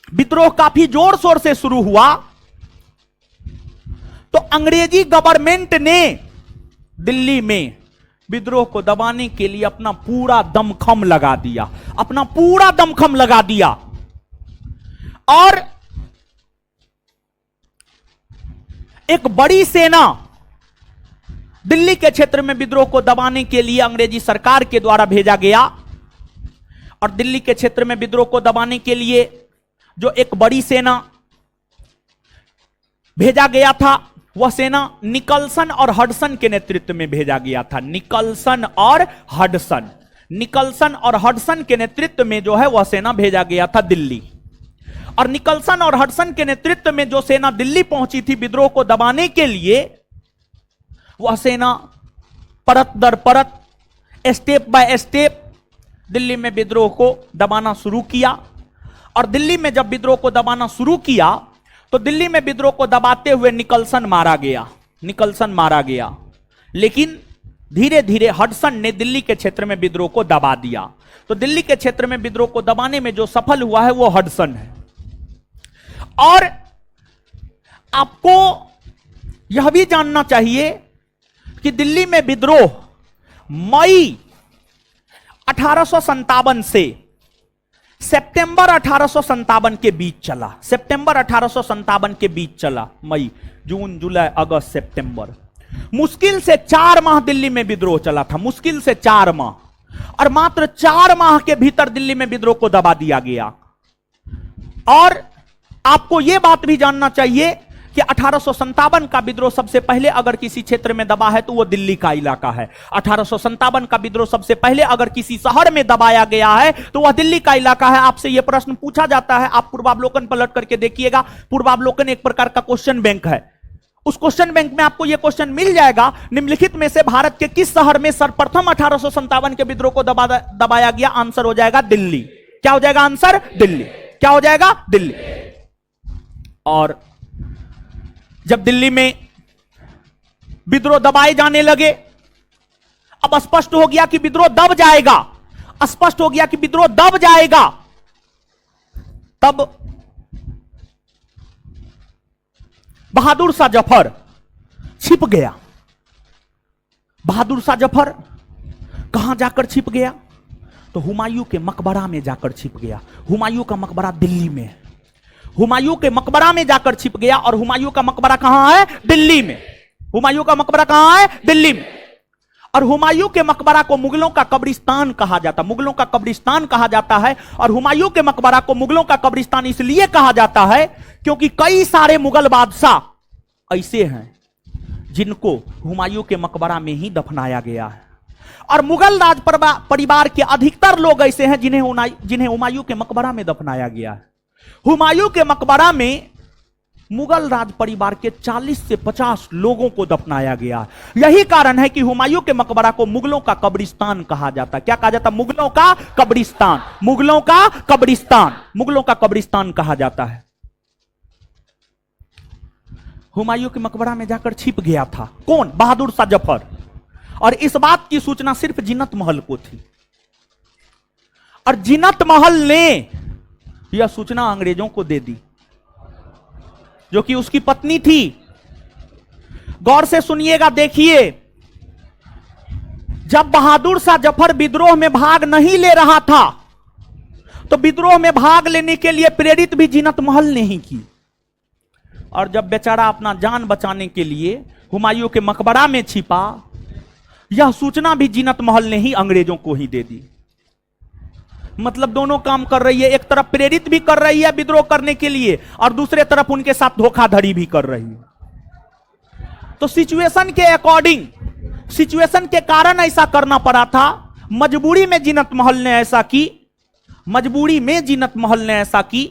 विद्रोह काफी जोर शोर से शुरू हुआ तो अंग्रेजी गवर्नमेंट ने दिल्ली में विद्रोह को दबाने के लिए अपना पूरा दमखम लगा दिया, अपना पूरा दमखम लगा दिया। और एक बड़ी सेना दिल्ली के क्षेत्र में विद्रोह को दबाने के लिए अंग्रेजी सरकार के द्वारा भेजा गया। और दिल्ली के क्षेत्र में विद्रोह को दबाने के लिए जो एक बड़ी सेना भेजा गया था, वह सेना निकलसन और हडसन के नेतृत्व में भेजा गया था। निकलसन और हडसन, निकलसन और हडसन के नेतृत्व में जो है वह सेना भेजा गया था दिल्ली। और निकलसन और हडसन के नेतृत्व में जो सेना दिल्ली पहुंची थी विद्रोह को दबाने के लिए, वह सेना परत दर परत, स्टेप बाय स्टेप दिल्ली में विद्रोह को दबाना शुरू किया। और दिल्ली में जब विद्रोह को दबाना शुरू किया तो दिल्ली में विद्रोह को दबाते हुए निकलसन मारा गया, निकलसन मारा गया। लेकिन धीरे धीरे हडसन ने दिल्ली के क्षेत्र में विद्रोह को दबा दिया। तो दिल्ली के क्षेत्र में विद्रोह को दबाने में जो सफल हुआ है वो हडसन है। और आपको यह भी जानना चाहिए कि दिल्ली में विद्रोह मई 1857 से सितंबर 1857 के बीच चला। सितंबर 1857 के बीच चला। मई, जून, जुलाई, अगस्त, सितंबर, मुश्किल से 4 माह दिल्ली में विद्रोह चला था, मुश्किल से 4 माह। और मात्र 4 माह के भीतर दिल्ली में विद्रोह को दबा दिया गया। और आपको यह बात भी जानना चाहिए कि 1857 का विद्रोह सबसे पहले अगर किसी क्षेत्र में दबा है तो वह दिल्ली का इलाका है। 1857 का विद्रोह सबसे पहले अगर किसी शहर में दबाया गया है तो वह दिल्ली का इलाका है। आपसे यह प्रश्न पूछा जाता है, आप पूर्वावलोकन पलट करके देखिएगा। पूर्वावलोकन एक प्रकार का क्वेश्चन बैंक है। उस क्वेश्चन बैंक में आपको यह क्वेश्चन मिल जाएगा, निम्नलिखित में से भारत के किस शहर में सर्वप्रथम 1857 के विद्रोह को दबाया गया? आंसर हो जाएगा दिल्ली। क्या हो जाएगा आंसर? दिल्ली। क्या हो जाएगा? दिल्ली। और जब दिल्ली में विद्रोह दबाए जाने लगे, अब स्पष्ट हो गया कि विद्रोह दब जाएगा, स्पष्ट हो गया कि विद्रोह दब जाएगा। तब बहादुर शाह जफर छिप गया। बहादुर शाह जफर कहां जाकर छिप गया? तो हुमायूं के मकबरा में जाकर छिप गया। हुमायूं का मकबरा दिल्ली में है। हुमायूं के मकबरा में जाकर छिप गया। और हुमायूं का मकबरा कहां है? दिल्ली में। हुमायूं का मकबरा कहां है? दिल्ली में। और हुमायूं के मकबरा को मुगलों का कब्रिस्तान कहा जाता, मुगलों का कब्रिस्तान कहा जाता है। और हुमायूं के मकबरा को मुगलों का कब्रिस्तान इसलिए कहा जाता है क्योंकि कई सारे मुगल बादशाह ऐसे हैं जिनको हुमायूं के मकबरा में ही दफनाया गया है। और मुगल राज परिवार के अधिकतर लोग ऐसे हैं जिन्हें हुमायूं के मकबरा में दफनाया गया है। हुमायूं के मकबरा में मुगल राज परिवार के 40 से 50 लोगों को दफनाया गया। यही कारण है कि हुमायूं के मकबरा को मुगलों का कब्रिस्तान कहा जाता। क्या कहा जाता? मुगलों का कब्रिस्तान, मुगलों का कब्रिस्तान, मुगलों का कब्रिस्तान कहा जाता है। हुमायूं के मकबरा में जाकर छिप गया था कौन? बहादुर शाह जफर। और इस बात की सूचना सिर्फ जीनत महल को थी। और जीनत महल ने यह सूचना अंग्रेजों को दे दी, जो कि उसकी पत्नी थी। गौर से सुनिएगा, देखिए, जब बहादुर शाह जफर विद्रोह में भाग नहीं ले रहा था तो विद्रोह में भाग लेने के लिए प्रेरित भी जीनत महल ने ही की। और जब बेचारा अपना जान बचाने के लिए हुमायूं के मकबरा में छिपा, यह सूचना भी जीनत महल ने ही अंग्रेजों को ही दे दी। मतलब दोनों काम कर रही है, एक तरफ प्रेरित भी कर रही है विद्रोह करने के लिए और दूसरे तरफ उनके साथ धोखाधड़ी भी कर रही है। तो सिचुएशन के अकॉर्डिंग, सिचुएशन के कारण ऐसा करना पड़ा था। मजबूरी में जीनत महल ने ऐसा की, मजबूरी में जीनत महल ने ऐसा की।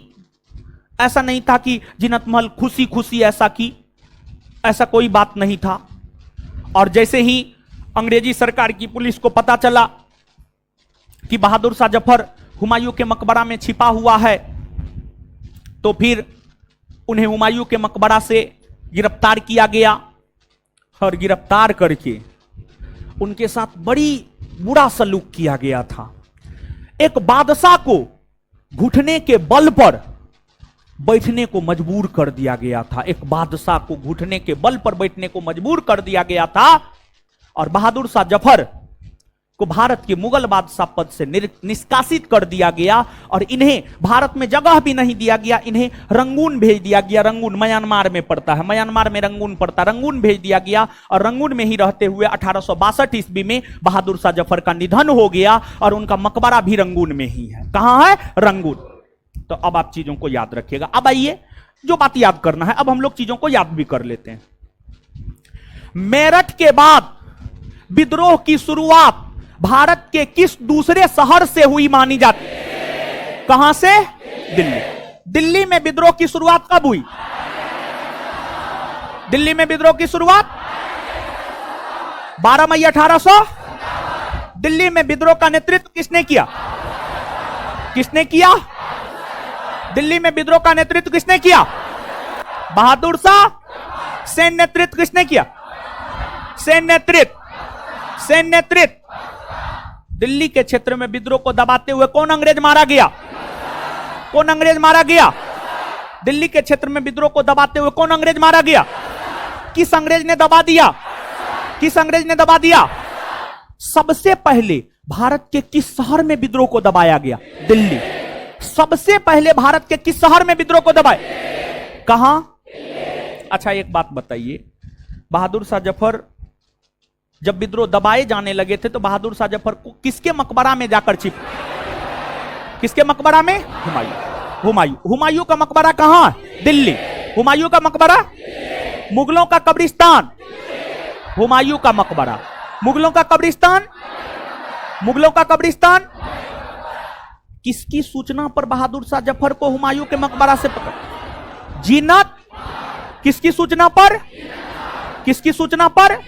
ऐसा नहीं था कि जीनत महल खुशी खुशी ऐसा की, ऐसा कोई बात नहीं था। और जैसे ही अंग्रेजी सरकार की पुलिस को पता चला कि बहादुर शाह जफर हुमायूं के मकबरा में छिपा हुआ है, तो फिर उन्हें हुमायूं के मकबरा से गिरफ्तार किया गया। और गिरफ्तार करके उनके साथ बड़ी बुरा सलूक किया गया था। एक बादशाह को घुटने के बल पर बैठने को मजबूर कर दिया गया था। एक बादशाह को घुटने के बल पर बैठने को मजबूर कर दिया गया था। और बहादुर शाह जफर को भारत के मुगल बादशाह पद से निष्कासित कर दिया गया और इन्हें भारत में जगह भी नहीं दिया गया। इन्हें रंगून भेज दिया गया। रंगून म्यांमार में पड़ता है, म्यांमार में रंगून पड़ता, रंगून भेज दिया गया और रंगून में ही रहते हुए 1862 ईस्वी में बहादुर शाह जफर का निधन हो गया और उनका मकबरा भी रंगून में ही है। कहां है? रंगून। तो अब आप चीजों को याद रखिएगा। अब आइए, जो बात याद करना है अब हम लोग चीजों को याद भी कर लेते हैं। मेरठ के बाद विद्रोह की शुरुआत भारत के किस दूसरे शहर से हुई मानी जाती? कहां से? दिल्ली। दिल्ली में विद्रोह की शुरुआत कब हुई? दिल्ली में विद्रोह की शुरुआत 12 मई 1800। दिल्ली में विद्रोह का नेतृत्व किसने किया? किसने किया? दिल्ली में विद्रोह का नेतृत्व किसने किया? बहादुर शाह। सैन्य नेतृत्व किसने किया? सैन्य नेतृत्व। दिल्ली के क्षेत्र में विद्रोह को दबाते हुए कौन अंग्रेज मारा गया? कौन अंग्रेज मारा गया? दिल्ली के क्षेत्र में विद्रोह को दबाते हुए कौन अंग्रेज मारा गया? किस अंग्रेज ने दबा दिया? किस अंग्रेज ने दबा दिया? सबसे पहले भारत के किस शहर में विद्रोह को दबाया गया? दिल्ली। सबसे पहले भारत के किस शहर में विद्रोह को दबाए? कहां? अच्छा एक बात बताइए, बहादुर शाह जफर जब विद्रोह दबाए जाने लगे थे तो बहादुर शाह जफर को किसके मकबरा में जाकर छिप? किसके मकबरा में? हुमायूं का मकबरा कहां? दिल्ली। हुमायूं का मकबरा? मुगलों का कब्रिस्तान। हुमायूं का मकबरा, मुगलों का कब्रिस्तान। मुगलों का कब्रिस्तान। किसकी सूचना पर बहादुर शाह जफर को हुमायूं के मकबरा से पकड़? जीनत। किसकी सूचना पर? किसकी सूचना पर?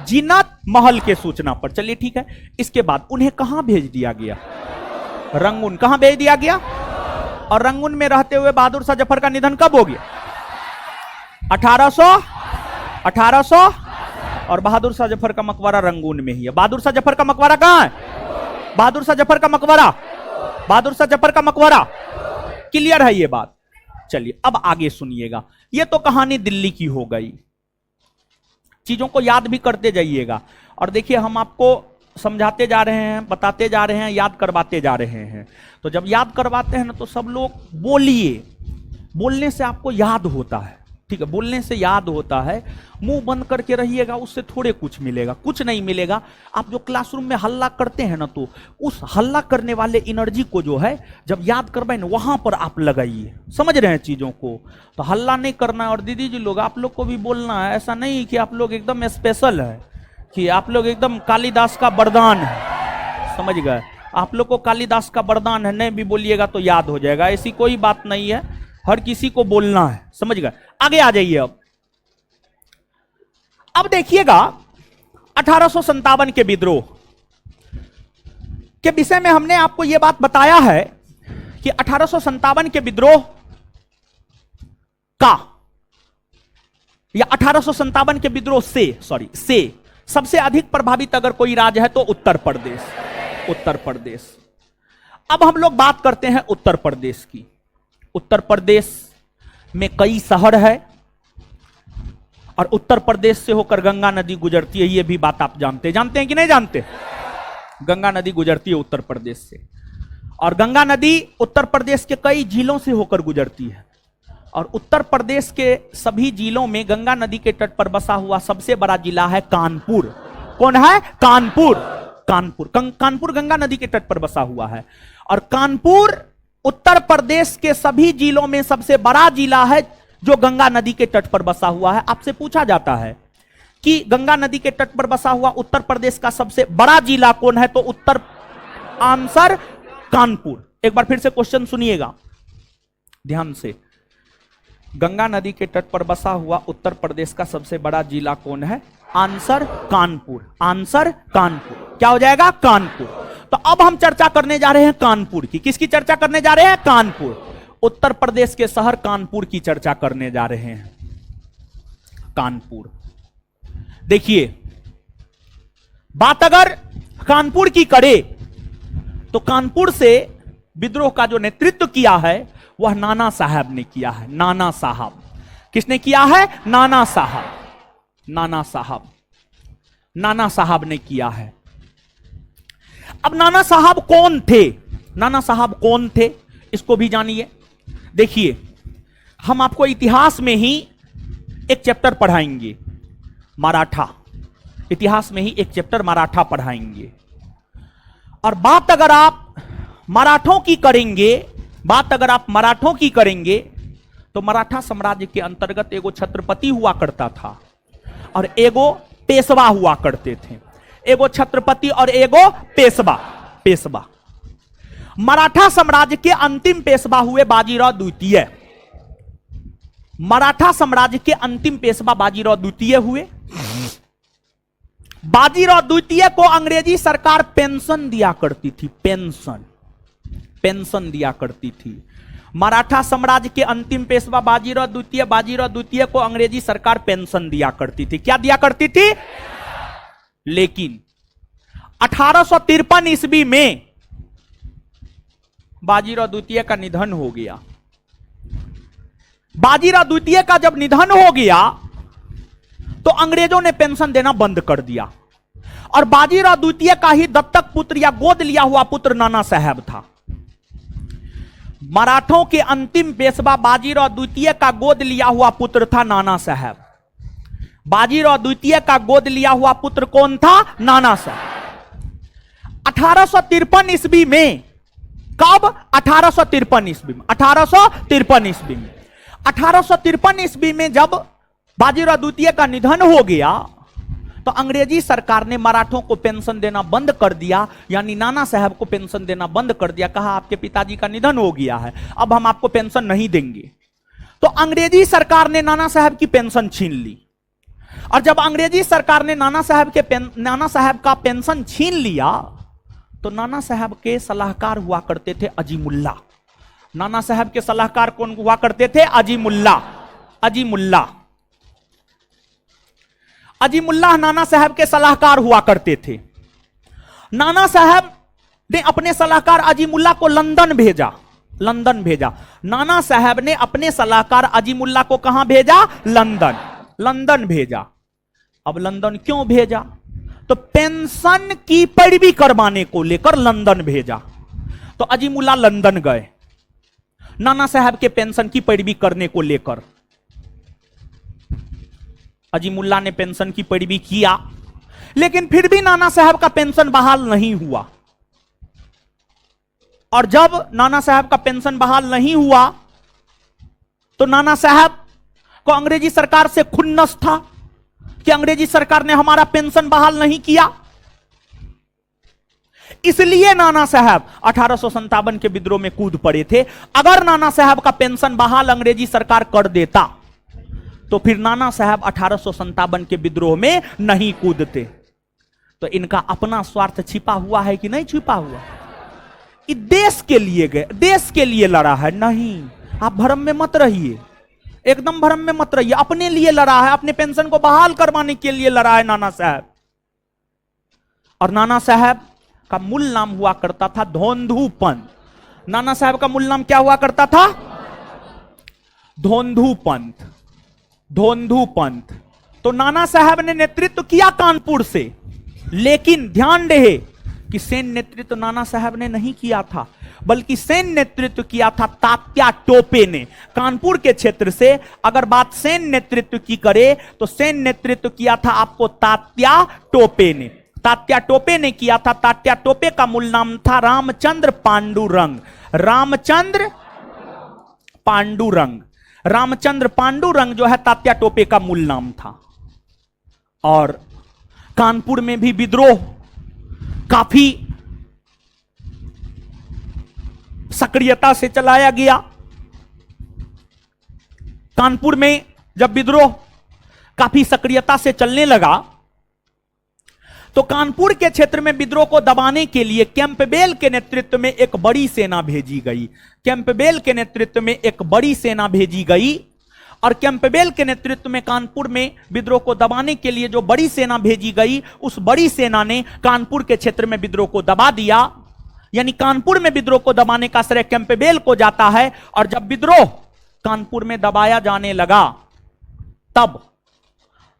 जीनत महल के सूचना पर। चलिए ठीक है। इसके बाद उन्हें कहां भेज दिया गया? रंगून। कहां भेज दिया गया? और रंगून में रहते हुए बहादुर शाह जफर का निधन कब हो गया? 1800। और बहादुर शाह जफर का मकबरा रंगून में ही है। बहादुर शाह जफर का मकबरा कहां है? बहादुर शाह जफर का मकबरा, बहादुर शाह जफर का मकबरा। क्लियर है ये बात? चलिए अब आगे सुनिएगा। ये तो कहानी दिल्ली की हो गई। चीजों को याद भी करते जाइएगा और देखिए हम आपको समझाते जा रहे हैं, बताते जा रहे हैं, याद करवाते जा रहे हैं। तो जब याद करवाते हैं ना तो सब लोग बोलिए। बोलने से आपको याद होता है, ठीक है? बोलने से याद होता है। मुंह बंद करके रहिएगा, उससे थोड़े कुछ मिलेगा, कुछ नहीं मिलेगा। आप जो क्लासरूम में हल्ला करते हैं ना तो उस हल्ला करने वाले एनर्जी को जो है जब याद करवाए ना वहां पर आप लगाइए। समझ रहे हैं चीजों को? तो हल्ला नहीं करना है। और दीदी जी लोग, आप लोग को भी बोलना है। ऐसा नहीं कि आप लोग एकदम स्पेशल है, कि आप लोग एकदम कालिदास का वरदान है। समझ गए? आप लोग को कालिदास का वरदान है, नहीं भी बोलिएगा तो याद हो जाएगा। ऐसी कोई बात नहीं है, हर किसी को बोलना है। समझ गए? आगे आ जाइए। अब देखिएगा 1857 के विद्रोह के विषय में हमने आपको यह बात बताया है कि 1857 के विद्रोह का या 1857 के विद्रोह से सबसे अधिक प्रभावित अगर कोई राज्य है तो उत्तर प्रदेश। उत्तर प्रदेश। अब हम लोग बात करते हैं उत्तर प्रदेश की। उत्तर प्रदेश में कई शहर है और उत्तर प्रदेश से होकर गंगा नदी गुजरती है। ये भी बात आप जानते हैं कि नहीं जानते? गंगा नदी गुजरती है उत्तर प्रदेश से और गंगा नदी उत्तर प्रदेश के कई जिलों से होकर गुजरती है। और उत्तर प्रदेश के सभी जिलों में गंगा नदी के तट पर बसा हुआ सबसे बड़ा जिला है कानपुर। कौन है? कानपुर। कानपुर गंगा नदी के तट पर बसा हुआ है और कानपुर उत्तर प्रदेश के सभी जिलों में सबसे बड़ा जिला है जो गंगा नदी के तट पर बसा हुआ है। आपसे पूछा जाता है कि गंगा नदी के तट पर बसा हुआ उत्तर प्रदेश का सबसे बड़ा जिला कौन है? तो उत्तर आंसर कानपुर। एक बार फिर से क्वेश्चन सुनिएगा ध्यान से। गंगा नदी के तट पर बसा हुआ उत्तर प्रदेश का सबसे बड़ा जिला कौन है? आंसर कानपुर। आंसर कानपुर। क्या हो जाएगा? कानपुर। तो अब हम चर्चा करने जा रहे हैं कानपुर की। किसकी चर्चा करने जा रहे हैं? कानपुर। उत्तर प्रदेश के शहर कानपुर की चर्चा करने जा रहे हैं। कानपुर। देखिए, बात अगर कानपुर की करे तो कानपुर से विद्रोह का जो नेतृत्व किया है वह नाना साहब ने किया है। नाना साहब। किसने किया है? नाना साहब। नाना साहब ने किया है। अब नाना साहब कौन थे? नाना साहब कौन थे इसको भी जानिए। देखिए, हम आपको इतिहास में ही एक चैप्टर पढ़ाएंगे, मराठा। इतिहास में ही एक चैप्टर मराठा पढ़ाएंगे। और बात अगर आप मराठों की करेंगे, तो मराठा साम्राज्य के अंतर्गत एगो छत्रपति हुआ करता था और एगो पेशवा हुआ करते थे। एगो छत्रपति और एगो पेशवा। मराठा साम्राज्य के अंतिम पेशवा हुए बाजीराव द्वितीय। मराठा साम्राज्य के अंतिम पेशवा बाजीराव द्वितीय हुए। बाजीराव द्वितीय को अंग्रेजी सरकार पेंशन दिया करती थी, पेंशन दिया करती थी। मराठा साम्राज्य के अंतिम पेशवा बाजीराव द्वितीय को अंग्रेजी सरकार पेंशन दिया करती थी। क्या दिया करती थी? लेकिन 1853 ईस्वी में बाजीराव द्वितीय का निधन हो गया। बाजीराव द्वितीय का जब निधन हो गया तो अंग्रेजों ने पेंशन देना बंद कर दिया और बाजीराव द्वितीय का ही दत्तक पुत्र या गोद लिया हुआ पुत्र नाना साहब था। मराठों के अंतिम पेशवा बाजीराव द्वितीय का गोद लिया हुआ पुत्र था नाना साहब। बाजीराव द्वितीय का गोद लिया हुआ पुत्र कौन था? नाना साहब। 1853 ईस्वी में, कब? 1853 ईस्वी में। 1853 ईस्वी में जब बाजीराव द्वितीय का निधन हो गया तो अंग्रेजी सरकार ने मराठों को पेंशन देना बंद कर दिया, यानी नाना साहब को पेंशन देना बंद कर दिया। कहा आपके पिताजी का निधन हो गया है, अब हम आपको पेंशन नहीं देंगे। तो अंग्रेजी सरकार ने नाना साहब की पेंशन छीन ली। और जब अंग्रेजी सरकार ने नाना साहब का पेंशन छीन लिया तो नाना साहब के सलाहकार हुआ करते थे अजीमुल्ला। नाना साहब के सलाहकार कौन हुआ करते थे? अजीमुल्लाह नाना साहब के सलाहकार हुआ करते थे। नाना साहब ने अपने सलाहकार अजीमुल्लाह को लंदन भेजा। नाना साहब ने अपने सलाहकार अजीमुल्लाह को कहां भेजा? लंदन भेजा। अब लंदन क्यों भेजा? तो पेंशन की पैरवी करवाने को लेकर लंदन भेजा। तो अजीमुल्लाह लंदन गए नाना साहब के पेंशन की पैरवी करने को लेकर। अजीमुल्लाह ने पेंशन की पैरवी किया, लेकिन फिर भी नाना साहब का पेंशन बहाल नहीं हुआ। और जब नाना साहब का पेंशन बहाल नहीं हुआ तो नाना साहब को अंग्रेजी सरकार से खुन्नस था कि अंग्रेजी सरकार ने हमारा पेंशन बहाल नहीं किया। इसलिए नाना साहब 1857 के विद्रोह में कूद पड़े थे। अगर नाना साहब का पेंशन बहाल अंग्रेजी सरकार कर देता तो फिर नाना साहब 1857 के विद्रोह में नहीं कूदते। तो इनका अपना स्वार्थ छिपा हुआ है कि नहीं छिपा हुआ? ये देश के लिए गए, देश के लिए लड़ा है। नहीं, आप भ्रम में मत रहिए, एकदम भ्रम में मत रहिए। अपने लिए लड़ा है, अपने पेंशन को बहाल करवाने के लिए लड़ा है नाना साहब। और नाना साहब का मूल नाम हुआ करता था धोंधू पंत। नाना साहब का मूल नाम क्या हुआ करता था? धोंधू पंत। तो नाना साहब ने नेतृत्व किया कानपुर से, लेकिन ध्यान रहे कि सैन्य नेतृत्व नाना साहब ने नहीं किया था, बल्कि सैन्य नेतृत्व किया था तात्या टोपे ने। कानपुर के क्षेत्र से अगर बात सैन्य नेतृत्व की करे तो सैन्य नेतृत्व किया था आपको तात्या टोपे ने। तात्या टोपे ने किया था। तात्या टोपे का मूल नाम था रामचंद्र पांडुरंग। रामचंद्र पांडुरंग जो है तात्या टोपे का मूल नाम था। और कानपुर में भी विद्रोह काफी सक्रियता से चलाया गया। कानपुर में जब विद्रोह काफी सक्रियता से चलने लगा तो कानपुर के क्षेत्र में विद्रोह को दबाने के लिए कैंपबेल के नेतृत्व में एक बड़ी सेना भेजी गई। और कैंपबेल के नेतृत्व में कानपुर में विद्रोह को दबाने के लिए जो बड़ी सेना भेजी गई, उस बड़ी सेना ने कानपुर के क्षेत्र में विद्रोह को दबा दिया। यानी कानपुर में विद्रोह को दबाने का श्रेय कैंपबेल को जाता है। और जब विद्रोह कानपुर में दबाया जाने लगा तब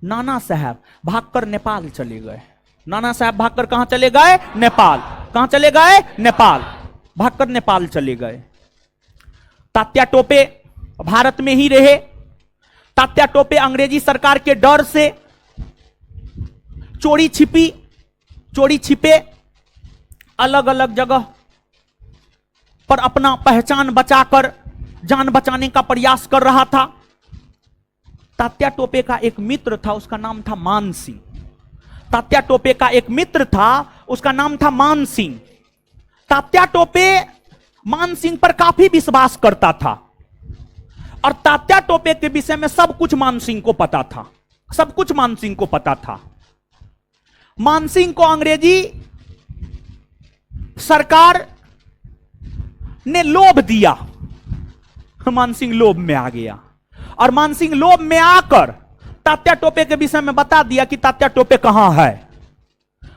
नाना साहब भागकर नेपाल चले गए। नाना साहब भागकर कहां चले गए? नेपाल। कहां चले गए? नेपाल। भागकर नेपाल चले गए। तात्या टोपे भारत में ही रहे। तात्या टोपे अंग्रेजी सरकार के डर से चोरी छिपे अलग अलग जगह पर अपना पहचान बचाकर जान बचाने का प्रयास कर रहा था। तात्या टोपे का एक मित्र था, उसका नाम था मान सिंह। तात्या टोपे का एक मित्र था, उसका नाम था मान सिंह। तात्या टोपे मान सिंह पर काफी विश्वास करता था और तात्या टोपे के विषय में सब कुछ मान सिंह को पता था। सब कुछ मान सिंह को पता था। मान सिंह को अंग्रेजी सरकार ने लोभ दिया। मान सिंह लोभ में आ गया और मान सिंह लोभ में आकर तात्या टोपे के विषय में बता दिया कि तात्या टोपे कहां है।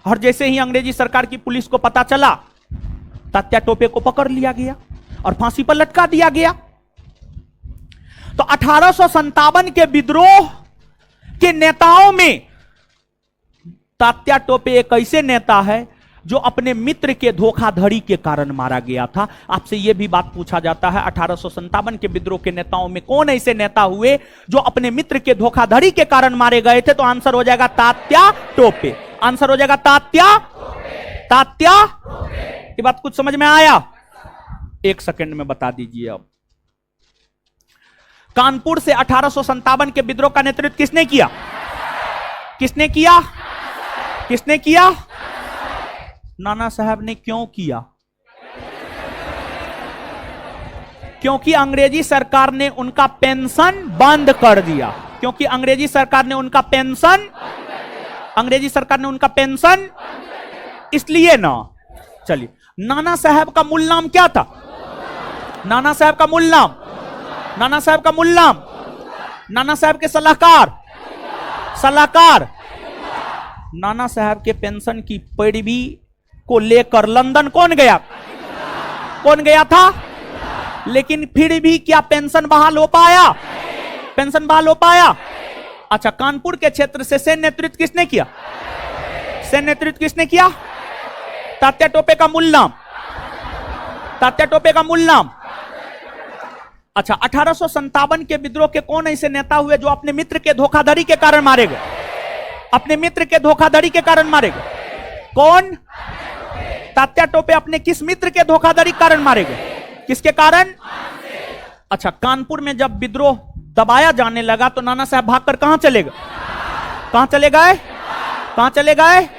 और जैसे ही अंग्रेजी सरकार की पुलिस को पता चला, तात्या टोपे को पकड़ लिया गया और फांसी पर लटका दिया गया। तो 1857 के विद्रोह के नेताओं में तात्या टोपे एक ऐसे नेता है जो अपने मित्र के धोखाधड़ी के कारण मारा गया था। आपसे यह भी बात पूछा जाता है 1857 के विद्रोह के नेताओं में कौन ऐसे नेता हुए जो अपने मित्र के धोखाधड़ी के कारण मारे गए थे? तो आंसर हो जाएगा तात्या टोपे। आंसर हो जाएगा तात्या। ये बात कुछ समझ में आया? एक सेकंड में बता दीजिए। अब कानपुर से 1857 के विद्रोह का नेतृत्व किसने किया? किसने किया? किसने किया? नाना साहब ने। क्यों किया? क्योंकि अंग्रेजी सरकार ने उनका पेंशन बंद कर दिया। क्योंकि अंग्रेजी सरकार ने उनका पेंशन इसलिए ना। चलिए, नाना साहब का मूल नाम क्या था? नाना साहब का मूल नाम नाना साहब के सलाहकार नाना साहब के पेंशन की पैरवी को लेकर लंदन कौन गया था? लेकिन फिर भी क्या पेंशन बहाल हो पाया? पेंशन बहाल हो पाया? अच्छा, कानपुर के क्षेत्र से सैन्य नेतृत्व किसने किया? तात्या टोपे का मूल नाम। अच्छा, 1857 के विद्रोह के कौन ऐसे नेता हुए जो अपने मित्र के धोखाधड़ी के कारण मारे गए? कौन? तात्या टोपे अपने किस मित्र के धोखाधड़ी के कारण मारे गए? किसके कारण? अच्छा, कानपुर में जब विद्रोह दबाया जाने लगा तो नाना साहब भागकर कहां चले गए?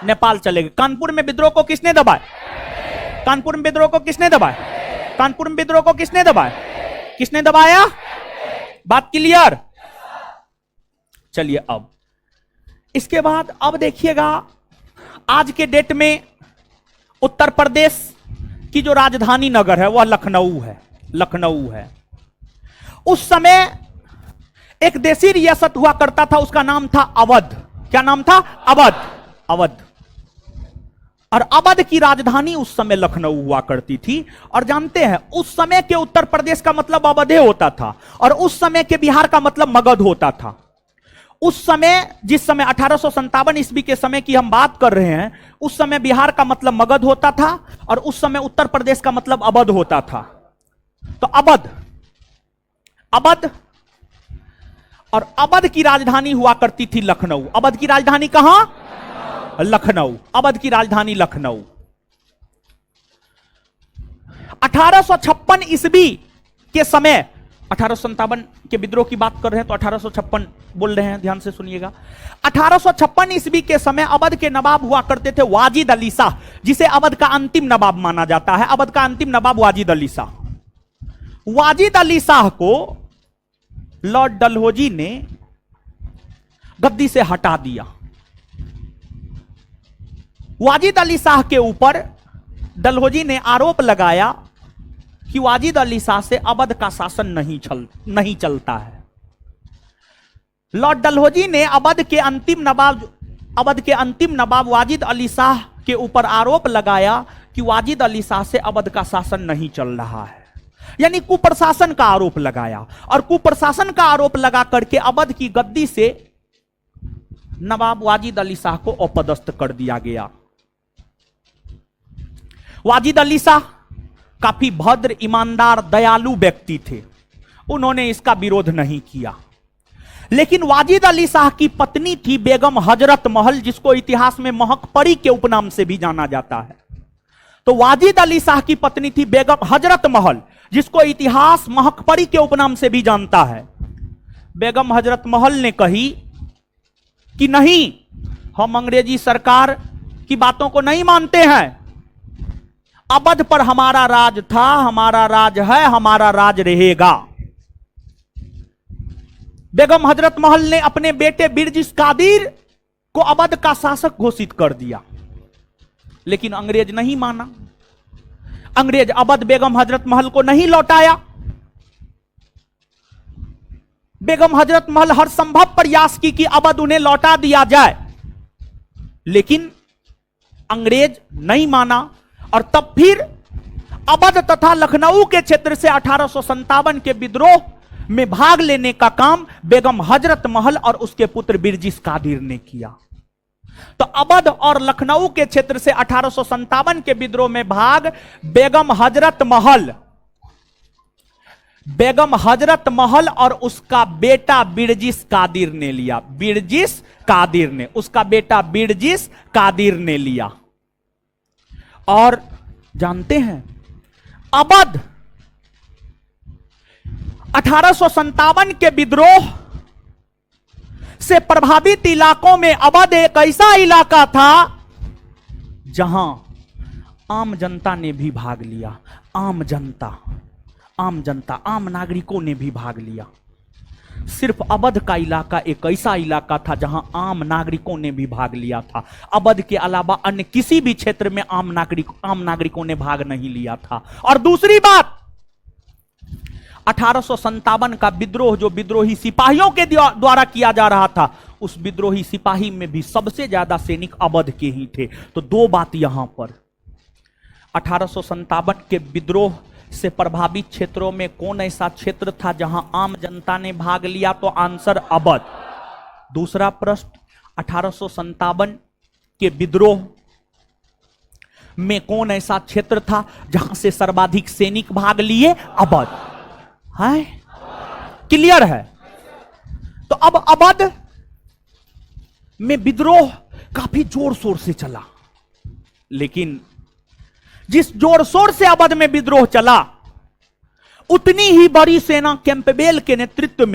नेपाल चले गए। कानपुर में विद्रोह को किसने दबाया? किसने दबाया? बात क्लियर? चलिए, अब इसके बाद अब देखिएगा, आज के डेट में उत्तर प्रदेश की जो राजधानी नगर है वह लखनऊ है। उस समय एक देशी रियासत हुआ करता था, उसका नाम था अवध। क्या नाम था? अवध। और अवध की राजधानी उस समय लखनऊ हुआ करती थी। और जानते हैं, उस समय के उत्तर प्रदेश का मतलब अवधे होता था और उस समय के बिहार का मतलब मगध होता था। उस समय, जिस समय 1857 ईस्वी के समय की हम बात कर रहे हैं, उस समय बिहार का मतलब मगध होता था और उस समय उत्तर प्रदेश का मतलब अवध होता था। तो अवध और अवध की राजधानी हुआ करती थी लखनऊ। अवध की राजधानी कहां? लखनऊ। अवध की राजधानी लखनऊ। 1856 ईस्वी के समय, 1857 के विद्रोह की बात कर रहे हैं तो 1856 बोल रहे हैं, ध्यान से सुनिएगा। 1856 ईस्वी के समय अवध के नवाब हुआ करते थे वाजिद अली शाह, जिसे अवध का अंतिम नवाब माना जाता है। अवध का अंतिम नवाब वाजिद अली शाह। वाजिद अली शाह को लॉर्ड डलहौजी ने गद्दी से हटा दिया। वाजिद अली शाह के ऊपर डलहौजी ने आरोप लगाया कि वाजिद अली शाह से अवध का शासन नहीं चलता है। लॉर्ड डलहौजी ने अवध के अंतिम नवाब वाजिद अली शाह के ऊपर आरोप लगाया कि वाजिद अली शाह से अवध का शासन नहीं चल रहा है, यानी कुप्रशासन का आरोप लगाया। और कुप्रशासन का आरोप लगा करके अवध की गद्दी से नवाब वाजिद अली शाह को अपदस्थ कर दिया गया। वाजिद अली शाह काफी भद्र, ईमानदार, दयालु व्यक्ति थे, उन्होंने इसका विरोध नहीं किया। लेकिन वाजिद अली शाह की पत्नी थी बेगम हजरत महल, जिसको इतिहास में महक परी के उपनाम से भी जाना जाता है। तो वाजिद अली शाह की पत्नी थी बेगम हजरत महल, जिसको इतिहास महक परी के उपनाम से भी जानता है। बेगम हजरत महल ने कही कि नहीं, हम अंग्रेजी सरकार की बातों को नहीं मानते हैं। अवध पर हमारा राज था, हमारा राज है, हमारा राज रहेगा। बेगम हजरत महल ने अपने बेटे बिरजिस कादिर को अवध का शासक घोषित कर दिया, लेकिन अंग्रेज नहीं माना। अंग्रेज अवध बेगम हजरत महल को नहीं लौटाया। बेगम हजरत महल हर संभव प्रयास की कि अवध उन्हें लौटा दिया जाए, लेकिन अंग्रेज नहीं माना। और तब फिर अवध तथा लखनऊ के क्षेत्र से 1857 के विद्रोह में भाग लेने का काम बेगम हजरत महल और उसके पुत्र बिरजिस कादिर ने किया। तो अवध और लखनऊ के क्षेत्र से 1857 के विद्रोह में भाग बेगम हजरत महल और उसका बेटा बिरजिस कादिर ने लिया। बिरजिस कादिर ने, उसका बेटा बिरजिस कादिर ने लिया। और जानते हैं, अवध 1857 के विद्रोह से प्रभावित इलाकों में अवध एक ऐसा इलाका था जहां आम जनता ने भी भाग लिया। आम जनता, आम नागरिकों ने भी भाग लिया। सिर्फ अवध का इलाका एक ऐसा इलाका था जहां आम नागरिकों ने भी भाग लिया था। अवध के अलावा अन्य किसी भी क्षेत्र में आम नागरिकों ने भाग नहीं लिया था। और दूसरी बात, 1857 का विद्रोह जो विद्रोही सिपाहियों के द्वारा किया जा रहा था, उस विद्रोही सिपाही में भी सबसे ज्यादा सैनिक अवध के ही थे। तो दो बात यहां पर, 1857 के विद्रोह से प्रभावित क्षेत्रों में कौन ऐसा क्षेत्र था जहां आम जनता ने भाग लिया? तो आंसर अवध। दूसरा प्रश्न, 1857 के विद्रोह में कौन ऐसा क्षेत्र था जहां से सर्वाधिक सैनिक भाग लिए? अवध है। क्लियर है? तो अब अवध में विद्रोह काफी जोर शोर से चला, लेकिन जिस जोर शोर से अवध में विद्रोह चला, उतनी ही बड़ी सेना कैंपबेल के नेतृत्व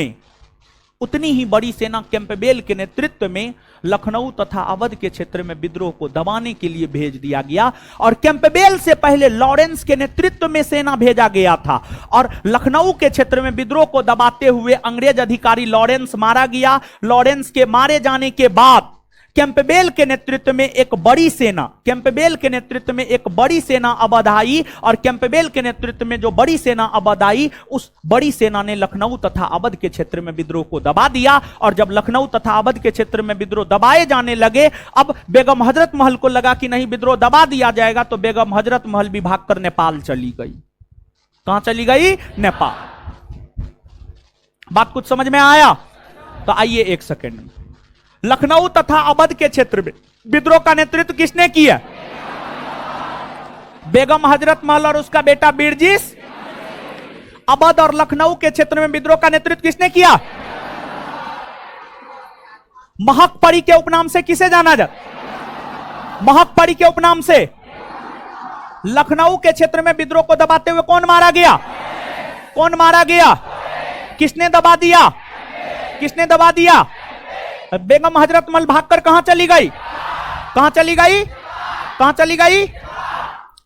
में लखनऊ तथा अवध के क्षेत्र में विद्रोह को दबाने के लिए भेज दिया गया। और कैंपबेल से पहले लॉरेंस के नेतृत्व में सेना भेजा गया था। और लखनऊ के क्षेत्र में विद्रोह को दबाते हुए अंग्रेज अधिकारी लॉरेंस मारा गया। लॉरेंस के मारे जाने के बाद कैंपबेल के नेतृत्व में एक बड़ी सेना अवध आई। और कैंपबेल के नेतृत्व में जो बड़ी सेना अवध आई, उस बड़ी सेना ने लखनऊ तथा अवध के क्षेत्र में विद्रोह को दबा दिया। और जब लखनऊ तथा अवध के क्षेत्र में विद्रोह दबाए जाने लगे, अब बेगम हजरत महल को लगा कि नहीं, विद्रोह दबा दिया जाएगा, तो बेगम हजरत महल भी भागकर नेपाल चली गई। कहां चली गई? नेपाल। बात कुछ समझ में आया? तो आइए एक सेकेंड में, लखनऊ तथा अवध के क्षेत्र में विद्रोह का नेतृत्व किसने किया? बेगम हजरत महल और उसका बेटा बिरजिस। अवध और लखनऊ के क्षेत्र में विद्रोह का नेतृत्व किसने किया? महक परी के उपनाम से किसे जाना जाता? महक परी के उपनाम से। लखनऊ के क्षेत्र में विद्रोह को दबाते हुए कौन मारा गया? कौन मारा गया? किसने दबा दिया? किसने दबा दिया? बेगम हजरत महल भागकर कहां चली गई? कहां चली गई? कहां चली गई?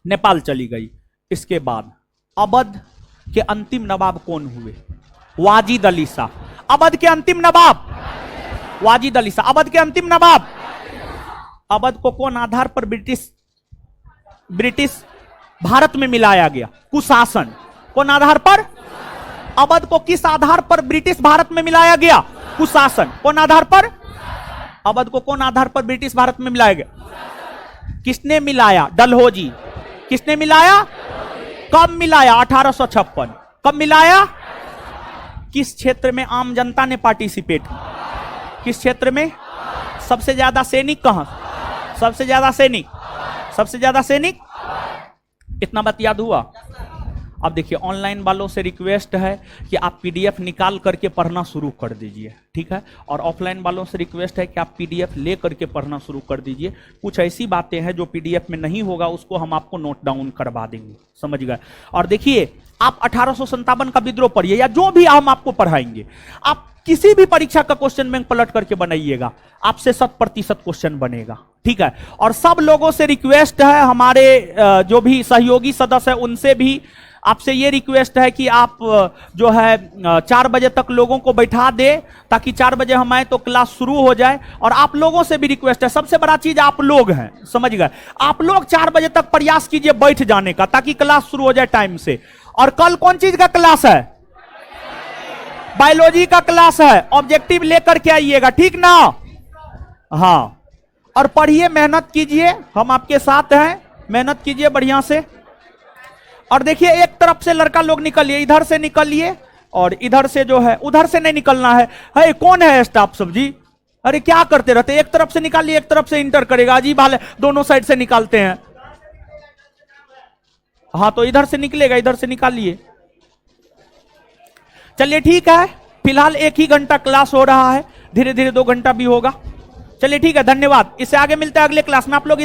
नेपाल चली गई। इसके बाद अवध के अंतिम नवाब कौन हुए? वाजिद अली शाह। अवध के अंतिम नवाब वाजिद अली शाह। अवध के अंतिम नवाब। अवध को कौन आधार पर ब्रिटिश भारत में मिलाया गया? कुशासन। कौन आधार पर? अवध को किस आधार पर ब्रिटिश भारत में मिलाया गया? कुशासन। कौन आधार पर? अवध को कौन आधार पर ब्रिटिश भारत में मिलाया गया? किसने मिलाया? डलहौजी। किसने मिलाया? कब मिलाया? 1856। कब मिलाया? किस क्षेत्र में आम जनता ने पार्टिसिपेट किया? किस क्षेत्र में? सबसे ज्यादा सैनिक कहां? सबसे ज्यादा सैनिक इतना बात याद हुआ? अब देखिए, ऑनलाइन वालों से रिक्वेस्ट है कि आप पीडीएफ निकाल करके पढ़ना शुरू कर दीजिए, ठीक है। और ऑफलाइन वालों से रिक्वेस्ट है कि आप पीडीएफ ले करके पढ़ना शुरू कर दीजिए। कुछ ऐसी बातें हैं जो पीडीएफ में नहीं होगा, उसको हम आपको नोट डाउन करवा देंगे, समझ गए। और देखिए, आप 1857 का विद्रोह पढ़िए या जो भी हम आपको पढ़ाएंगे, आप किसी भी परीक्षा का क्वेश्चन बैंक पलट करके बनाइएगा, आपसे 100% क्वेश्चन बनेगा, ठीक है। और सब लोगों से रिक्वेस्ट है, हमारे जो भी सहयोगी सदस्य है उनसे भी आपसे ये रिक्वेस्ट है कि आप जो है 4 बजे तक लोगों को बैठा दे, ताकि 4 बजे हम आए तो क्लास शुरू हो जाए। और आप लोगों से भी रिक्वेस्ट है, सबसे बड़ा चीज आप लोग हैं, समझ गए। आप लोग 4 बजे तक प्रयास कीजिए बैठ जाने का, ताकि क्लास शुरू हो जाए टाइम से। और कल कौन चीज का क्लास है? बायोलॉजी का क्लास है। ऑब्जेक्टिव लेकर के आइएगा, ठीक ना? हाँ, और पढ़िए, मेहनत कीजिए, हम आपके साथ हैं, मेहनत कीजिए बढ़िया से। और देखिए, एक तरफ से लड़का लोग निकलिए, इधर से निकलिए, और इधर से जो है उधर से नहीं निकलना है। है कौन है स्टाफ सब जी? अरे क्या करते रहते, एक तरफ से निकालिए, एक तरफ से इंटर करेगा, अजीब हाल है, दोनों साइड से निकालते हैं। हाँ, तो इधर से निकलेगा, इधर से निकालिए। चलिए ठीक है, फिलहाल 1 ही घंटा क्लास हो रहा है, धीरे धीरे 2 घंटा भी होगा। चलिए ठीक है, धन्यवाद। इससे आगे मिलते हैं अगले क्लास में। आप लोग